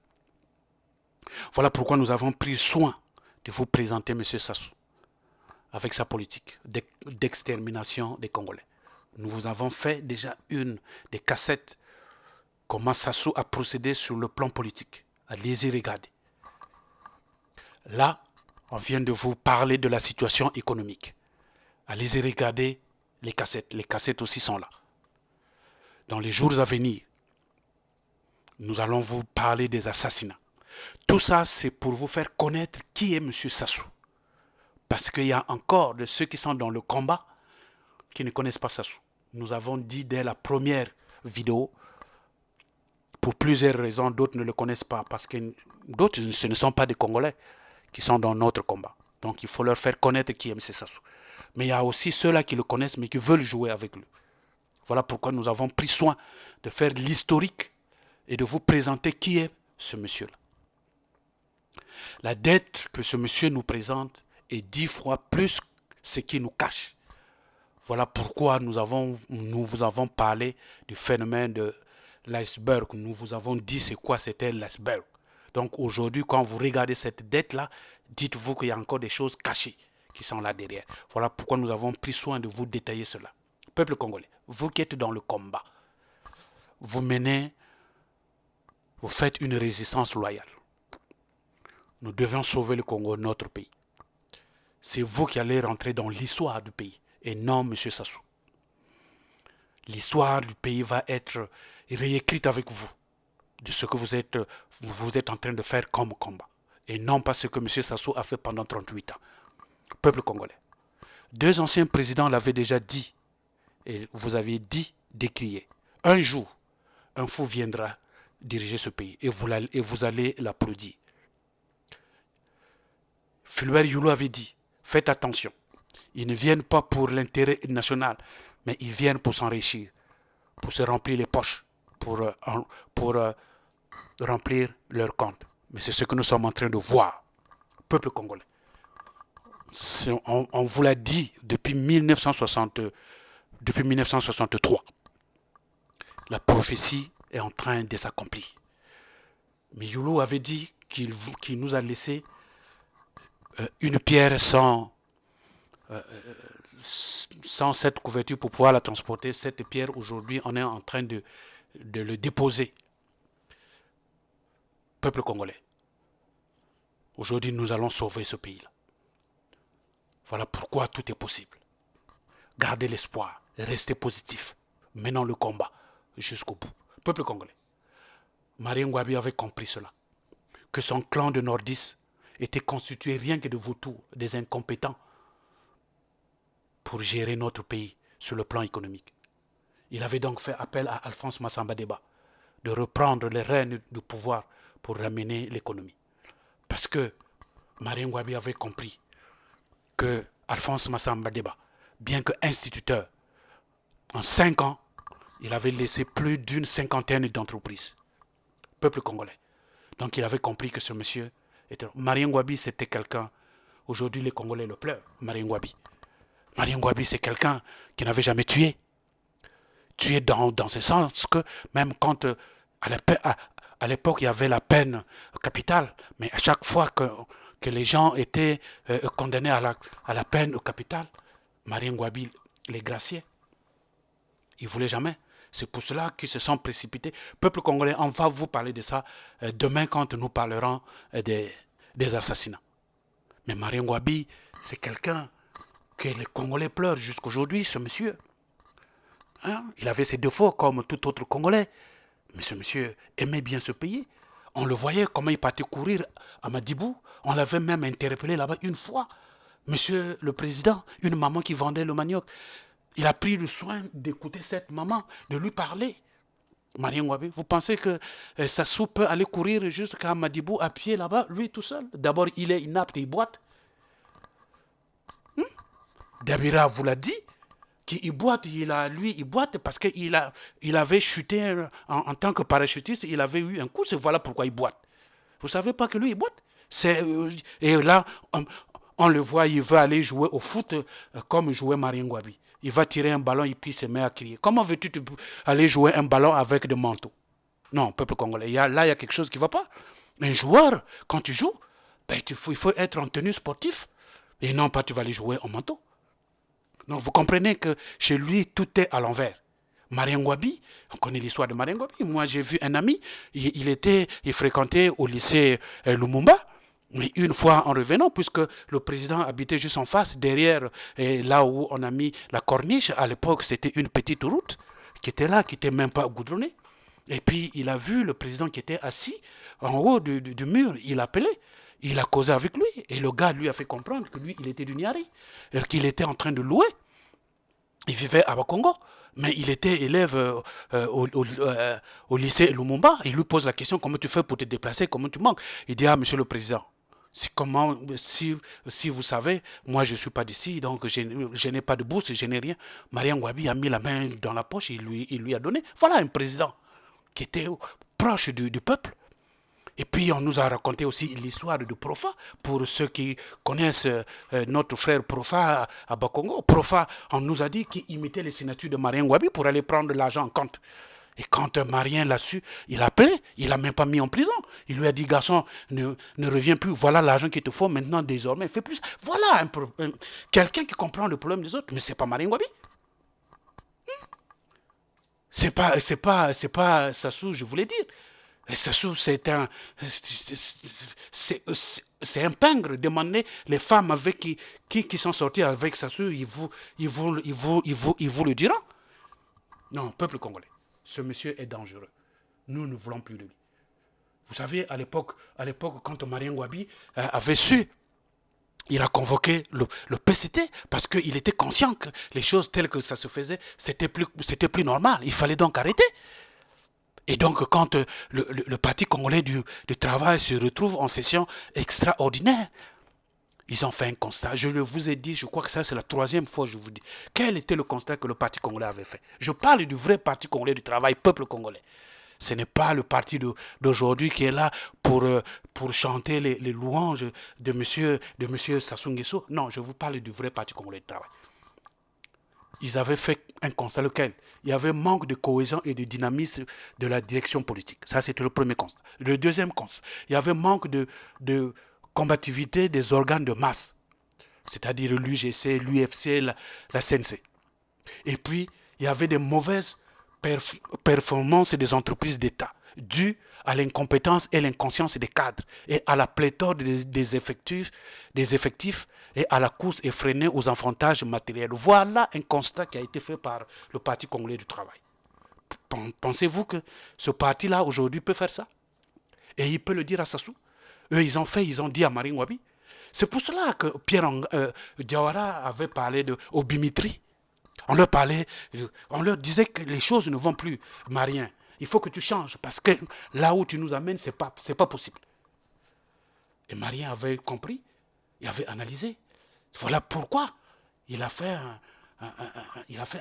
Voilà pourquoi nous avons pris soin de vous présenter M. Sassou avec sa politique d'extermination des Congolais. Nous vous avons fait déjà une des cassettes comment Sassou a procédé sur le plan politique. Allez-y regarder. Là, on vient de vous parler de la situation économique. Allez-y regarder les cassettes. Les cassettes aussi sont là. Dans les jours à venir, nous allons vous parler des assassinats. Tout ça, c'est pour vous faire connaître qui est M. Sassou. Parce qu'il y a encore de ceux qui sont dans le combat qui ne connaissent pas Sassou. Nous avons dit dès la première vidéo, pour plusieurs raisons, d'autres ne le connaissent pas. Parce que d'autres, ce ne sont pas des Congolais qui sont dans notre combat. Donc il faut leur faire connaître qui est M. Sassou. Mais il y a aussi ceux-là qui le connaissent mais qui veulent jouer avec lui. Voilà pourquoi nous avons pris soin de faire l'historique et de vous présenter qui est ce monsieur-là. La dette que ce monsieur nous présente est 10 fois plus ce qu'il nous cache. Voilà pourquoi nous vous avons parlé du phénomène de l'iceberg. Nous vous avons dit c'est quoi c'était l'iceberg. Donc aujourd'hui, quand vous regardez cette dette-là, dites-vous qu'il y a encore des choses cachées qui sont là derrière. Voilà pourquoi nous avons pris soin de vous détailler cela. Peuple congolais, vous qui êtes dans le combat, vous faites une résistance loyale. Nous devons sauver le Congo, notre pays. C'est vous qui allez rentrer dans l'histoire du pays et non M. Sassou. L'histoire du pays va être réécrite avec vous de ce que vous êtes en train de faire comme combat et non pas ce que M. Sassou a fait pendant 38 ans. Peuple congolais. 2 anciens présidents l'avaient déjà dit et vous avez dit, décrié. Un jour, un fou viendra diriger ce pays et vous allez l'applaudir. Fulbert Youlou avait dit, faites attention, ils ne viennent pas pour l'intérêt national, mais ils viennent pour s'enrichir, pour se remplir les poches, pour remplir leur compte. Mais c'est ce que nous sommes en train de voir, peuple congolais. On vous l'a dit depuis 1963. La prophétie est en train de s'accomplir. Mais Yolo avait dit qu'il nous a laissé une pierre sans cette couverture pour pouvoir la transporter. Cette pierre, aujourd'hui, on est en train de le déposer. Peuple congolais, aujourd'hui, nous allons sauver ce pays-là. Voilà pourquoi tout est possible. Gardez l'espoir, restez positif. Menons le combat jusqu'au bout. Peuple congolais, Marien Ngouabi avait compris cela, que son clan de nordistes était constitué rien que de vautours, des incompétents, pour gérer notre pays sur le plan économique. Il avait donc fait appel à Alphonse Massamba Deba de reprendre les rênes du pouvoir pour ramener l'économie. Parce que Marien Ngouabi avait compris que Alphonse Massamba Deba, bien que instituteur, en 5 ans, il avait laissé plus d'une cinquantaine d'entreprises. Peuple congolais. Donc il avait compris que ce monsieur était... Marien Ngouabi, c'était quelqu'un... Aujourd'hui, les Congolais le pleurent, Marien Ngouabi. Marien Ngouabi, c'est quelqu'un qui n'avait jamais tué. Tué dans ce sens que même quand à l'époque il y avait la peine capitale, mais à chaque fois que les gens étaient condamnés à la peine capitale, Marien Ngouabi les graciait. Il ne voulait jamais. C'est pour cela qu'ils se sont précipités. Peuple congolais, on va vous parler de ça demain quand nous parlerons des assassinats. Mais Marien Ngouabi, c'est quelqu'un que les Congolais pleurent jusqu'aujourd'hui, ce monsieur. Hein? Il avait ses défauts comme tout autre Congolais. Mais ce monsieur aimait bien ce pays. On le voyait comment il partait courir à Madibou. On l'avait même interpellé là-bas une fois. Monsieur le président, une maman qui vendait le manioc. Il a pris le soin d'écouter cette maman, de lui parler. Marien Ngouabi, vous pensez que Sassou peut aller courir jusqu'à Madibou à pied là-bas, lui tout seul? D'abord, il est inapte, il boite. Dabira vous l'a dit, qu'il boite, il boite parce qu'il avait chuté en tant que parachutiste, il avait eu un coup, c'est voilà pourquoi il boite. Vous ne savez pas que lui, il boite? Et là, on le voit, il veut aller jouer au foot comme jouait Marien Ngouabi. Il va tirer un ballon et puis il se met à crier. Comment veux-tu aller jouer un ballon avec des manteaux? Non, peuple congolais, là, il y a quelque chose qui ne va pas. Un joueur, quand tu joues, ben, il faut être en tenue sportive. Et non pas tu vas aller jouer en manteau. Donc vous comprenez que chez lui, tout est à l'envers. Marien Ngouabi, on connaît l'histoire de Marien Ngouabi. Moi, j'ai vu un ami, il fréquentait au lycée Lumumba. Mais une fois en revenant, puisque le président habitait juste en face, derrière, là où on a mis la corniche, à l'époque, c'était une petite route qui était là, qui n'était même pas goudronnée. Et puis, il a vu le président qui était assis en haut du mur. Il appelait. Il a causé avec lui. Et le gars lui a fait comprendre que lui, il était du Niari. Qu'il était en train de louer. Il vivait à Bakongo. Mais il était élève au lycée Lumumba. Il lui pose la question, comment tu fais pour te déplacer? Comment tu manques? Il dit, ah, monsieur le président, si vous savez, moi je ne suis pas d'ici, donc je n'ai pas de bourse, je n'ai rien. Marien Ngouabi a mis la main dans la poche, il lui a donné. Voilà un président qui était proche du peuple. Et puis on nous a raconté aussi l'histoire de Profa, pour ceux qui connaissent notre frère Profa à Bakongo. Profa, on nous a dit qu'il imitait les signatures de Marien Ngouabi pour aller prendre l'argent en compte. Et quand Marien l'a su, il a appelé, il l'a même pas mis en prison. Il lui a dit, garçon, ne reviens plus, voilà l'argent qu'il te faut maintenant, désormais, fais plus. Voilà quelqu'un qui comprend le problème des autres, mais c'est pas Marien Ngouabi. C'est pas Sassou, je voulais dire. Sassou, c'est un pingre. Demandez les femmes avec qui sont sorties avec Sassou, ils vous le diront. Non, peuple congolais, ce monsieur est dangereux. Nous ne voulons plus de lui. Vous savez, à l'époque, quand Marien Ngouabi avait su, il a convoqué le PCT parce qu'il était conscient que les choses telles que ça se faisait, c'était plus normal. Il fallait donc arrêter. Et donc, quand le Parti congolais du travail se retrouve en session extraordinaire, Ils ont fait un constat. Je le vous ai dit, je crois que ça c'est la 3e fois que je vous dis. Quel était le constat que le Parti congolais avait fait? Je parle du vrai Parti congolais du travail, peuple congolais. Ce n'est pas le parti d'aujourd'hui qui est là pour chanter les louanges de monsieur Sassou Nguesso. Non, je vous parle du vrai Parti congolais du travail. Ils avaient fait un constat, lequel? Il y avait manque de cohésion et de dynamisme de la direction politique. Ça, c'était le premier constat. Le deuxième constat, il y avait manque de combativité des organes de masse, c'est-à-dire l'UGC, l'UFC, la CNC. Et puis, il y avait des mauvaises performances des entreprises d'État, dues à l'incompétence et l'inconscience des cadres, et à la pléthore des effectifs et à la course effrénée aux affrontages matériels. Voilà un constat qui a été fait par le Parti congolais du travail. Pensez-vous que ce parti-là, aujourd'hui, peut faire ça? Et il peut le dire à Sassou? Eux, ils ont dit à Marine Wabi. C'est pour cela que Pierre Diawara avait parlé de Obimitri. On leur disait que les choses ne vont plus, Marien. Il faut que tu changes parce que là où tu nous amènes, c'est pas possible. Et Marien avait compris, il avait analysé. Voilà pourquoi il a fait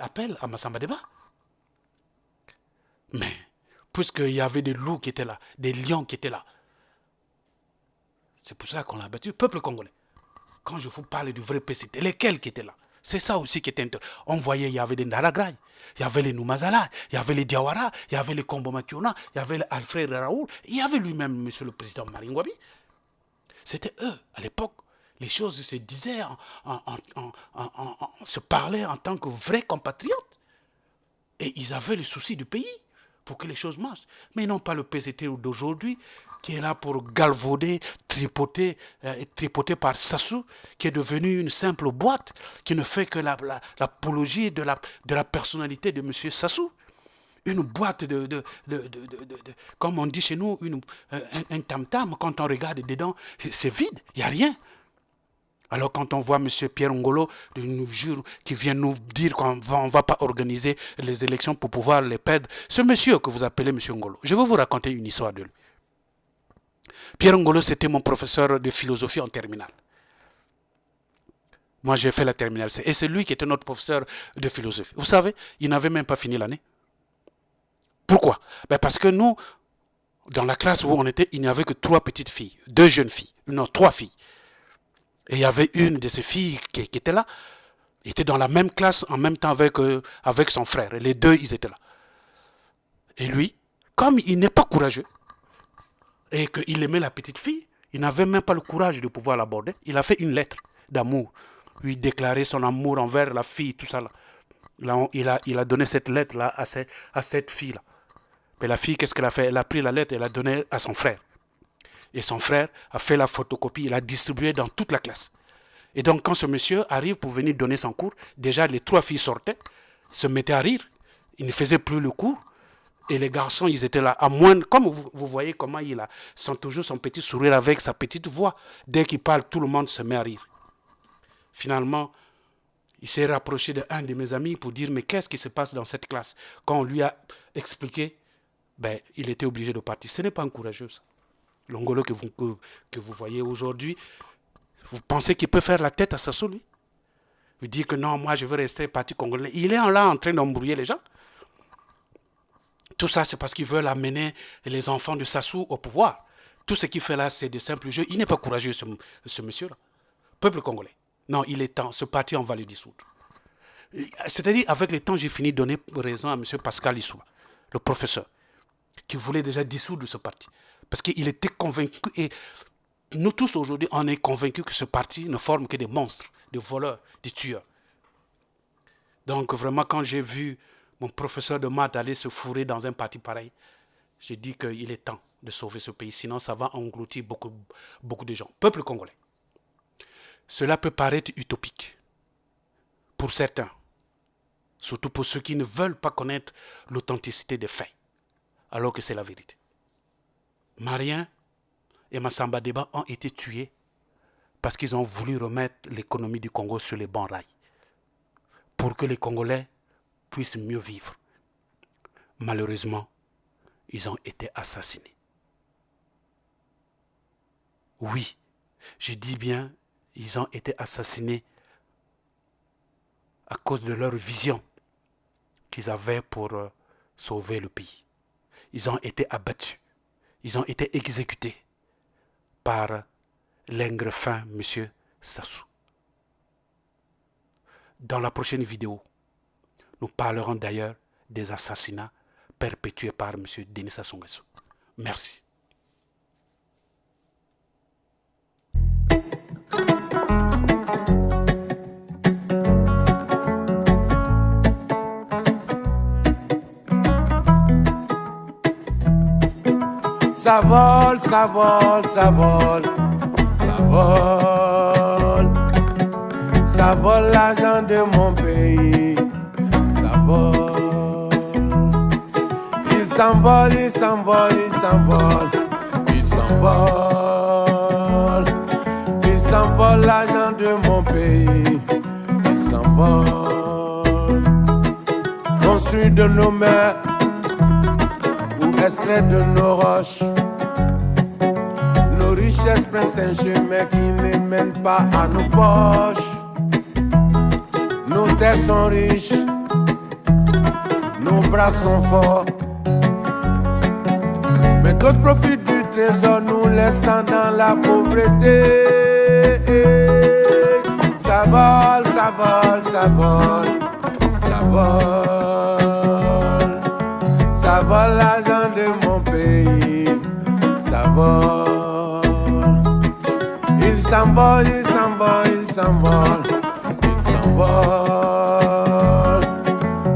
appel à Massamba Deba. Mais puisqu'il y avait des loups qui étaient là, des lions qui étaient là, c'est pour ça qu'on l'a battu, peuple congolais. Quand je vous parle du vrai PCT, lesquels qui étaient là? C'est ça aussi qui était intéressant. On voyait, il y avait des Ndaragraï, il y avait les Noumazala, il y avait les Diawara, il y avait les Kombo Makiona, il y avait Alfred Raoul, il y avait lui-même, monsieur le président Maringwabi. C'était eux, à l'époque. Les choses se disaient, se parlaient en tant que vrais compatriotes. Et ils avaient le souci du pays pour que les choses marchent. Mais non pas le PCT d'aujourd'hui, qui est là pour galvauder, tripoter par Sassou, qui est devenu une simple boîte, qui ne fait que l'apologie de la personnalité de M. Sassou. Une boîte comme on dit chez nous, un tam-tam, quand on regarde dedans, c'est vide, il n'y a rien. Alors quand on voit M. Pierre Ngolo qui vient nous dire qu'on ne va pas organiser les élections pour pouvoir les perdre, ce monsieur que vous appelez M. Ngolo, je vais vous raconter une histoire de lui. Pierre Ngolo, c'était mon professeur de philosophie en terminale. Moi, j'ai fait la terminale C. Et c'est lui qui était notre professeur de philosophie. Vous savez, il n'avait même pas fini l'année. Pourquoi? Parce que nous, dans la classe où on était, il n'y avait que 3 petites filles, 2 jeunes filles, non, 3 filles. Et il y avait une de ces filles qui était là, il était dans la même classe en même temps avec son frère. Et les deux, ils étaient là. Et lui, comme il n'est pas courageux, et qu'il aimait la petite fille, il n'avait même pas le courage de pouvoir l'aborder. Il a fait une lettre d'amour, lui déclarer son amour envers la fille, tout ça. Là, il a donné cette lettre-là à cette fille-là. Mais la fille, qu'est-ce qu'elle a fait? Elle a pris la lettre et l'a donnée à son frère. Et son frère a fait la photocopie, il l'a distribuée dans toute la classe. Et donc, quand ce monsieur arrive pour venir donner son cours, déjà les 3 filles sortaient, se mettaient à rire, ils ne faisaient plus le cours, et les garçons, ils étaient là. À moins, comme vous voyez comment il a toujours son petit sourire avec sa petite voix. Dès qu'il parle, tout le monde se met à rire. Finalement, il s'est rapproché d'un de mes amis pour dire, mais qu'est-ce qui se passe dans cette classe? Quand on lui a expliqué, il était obligé de partir. Ce n'est pas encourageant, ça. L'Ongolo que vous voyez aujourd'hui, vous pensez qu'il peut faire la tête à Sassou, lui? Il dit que non, moi je veux rester parti congolais. Il est là en train d'embrouiller les gens. Tout ça, c'est parce qu'ils veulent amener les enfants de Sassou au pouvoir. Tout ce qu'il fait là, c'est de simples jeux. Il n'est pas courageux, ce monsieur-là. Peuple congolais. Non, il est temps. Ce parti, on va le dissoudre. C'est-à-dire, avec le temps, j'ai fini de donner raison à M. Pascal Issoua, le professeur, qui voulait déjà dissoudre ce parti. Parce qu'il était convaincu, et nous tous aujourd'hui, on est convaincus que ce parti ne forme que des monstres, des voleurs, des tueurs. Donc vraiment, quand j'ai vu mon professeur de maths aller se fourrer dans un parti pareil, j'ai dit qu'il est temps de sauver ce pays, sinon ça va engloutir beaucoup de gens. Peuple congolais, cela peut paraître utopique pour certains, surtout pour ceux qui ne veulent pas connaître l'authenticité des faits, alors que c'est la vérité. Marien et Massamba Deba ont été tués parce qu'ils ont voulu remettre l'économie du Congo sur les bons rails, pour que les Congolais puissent mieux vivre. Malheureusement, ils ont été assassinés. Oui, je dis bien, ils ont été assassinés à cause de leur vision qu'ils avaient pour sauver le pays. Ils ont été abattus, ils ont été exécutés par l'ingre fin M. Sassou. Dans la prochaine vidéo, nous parlerons d'ailleurs des assassinats perpétués par M. Denis Sassou Nguesso. Merci. Ça vole, ça vole, ça vole, ça vole. Ça vole l'argent de mon pays, ça vole. Il s'envole, il s'envole, il s'envole, il s'envole. Il s'envole l'argent de mon pays, il s'envole. Construit de nos mains ou extrait de nos roches. Nos richesses prennent un chemin qui ne mène pas à nos poches. Nos terres sont riches, nos bras sont forts. Mais d'autres profitent du trésor, nous laissant dans la pauvreté. Ça vole, ça vole, ça vole, ça vole. Ça vole l'argent de mon pays, ça vole. Il s'envole, il s'envole, il s'envole. Il s'envole,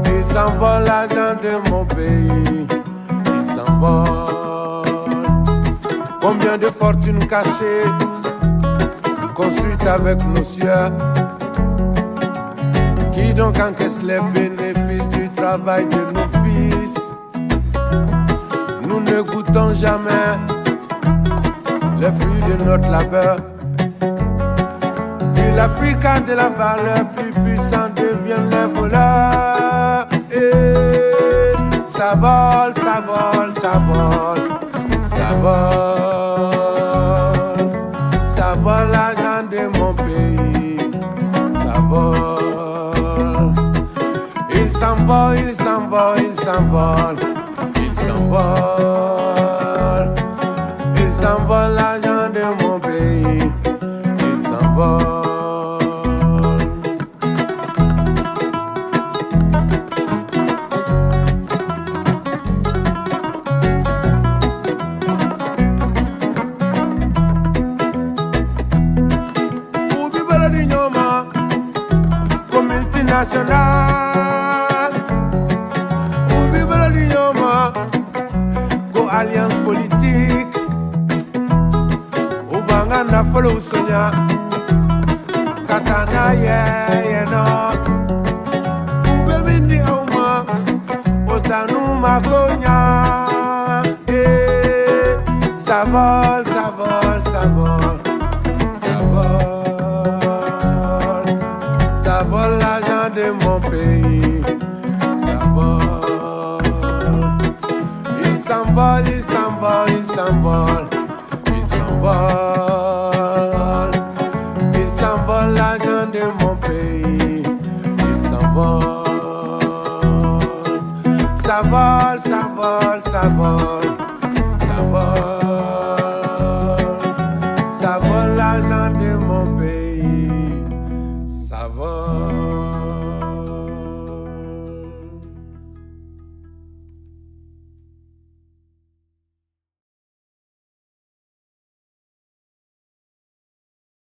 il s'envole l'argent de mon pays, il s'envole. Combien de fortunes cachées, construites avec nos cieux, qui donc encaissent les bénéfices du travail de nos fils. Nous ne goûtons jamais les fruits de notre labeur. L'Afrique a de la valeur, plus puissant deviennent les voleurs. Et ça vole, ça vole, ça vole, ça vole. Ça vole l'argent de mon pays, ça vole. Il s'envole, il s'envole, il s'envole, il s'envole. Il s'envole l'argent de mon pays, il s'envole. National, ou Bible d'Ignoma, go alliance politique, ou Bangana follow Sonia, Katana yeah no, ou Bebindi Oma, Otanu Makonya, ça vole, ça vole, ça vole, ça vole, ça vole l'argent de mon pays, ça vole. Il s'envole, il s'envole, il s'envole, il s'envole. Il s'envole l'argent de mon pays, il s'envole. Ça vole, ça vole, ça vole, ça vole. Ça vole l'argent de mon pays.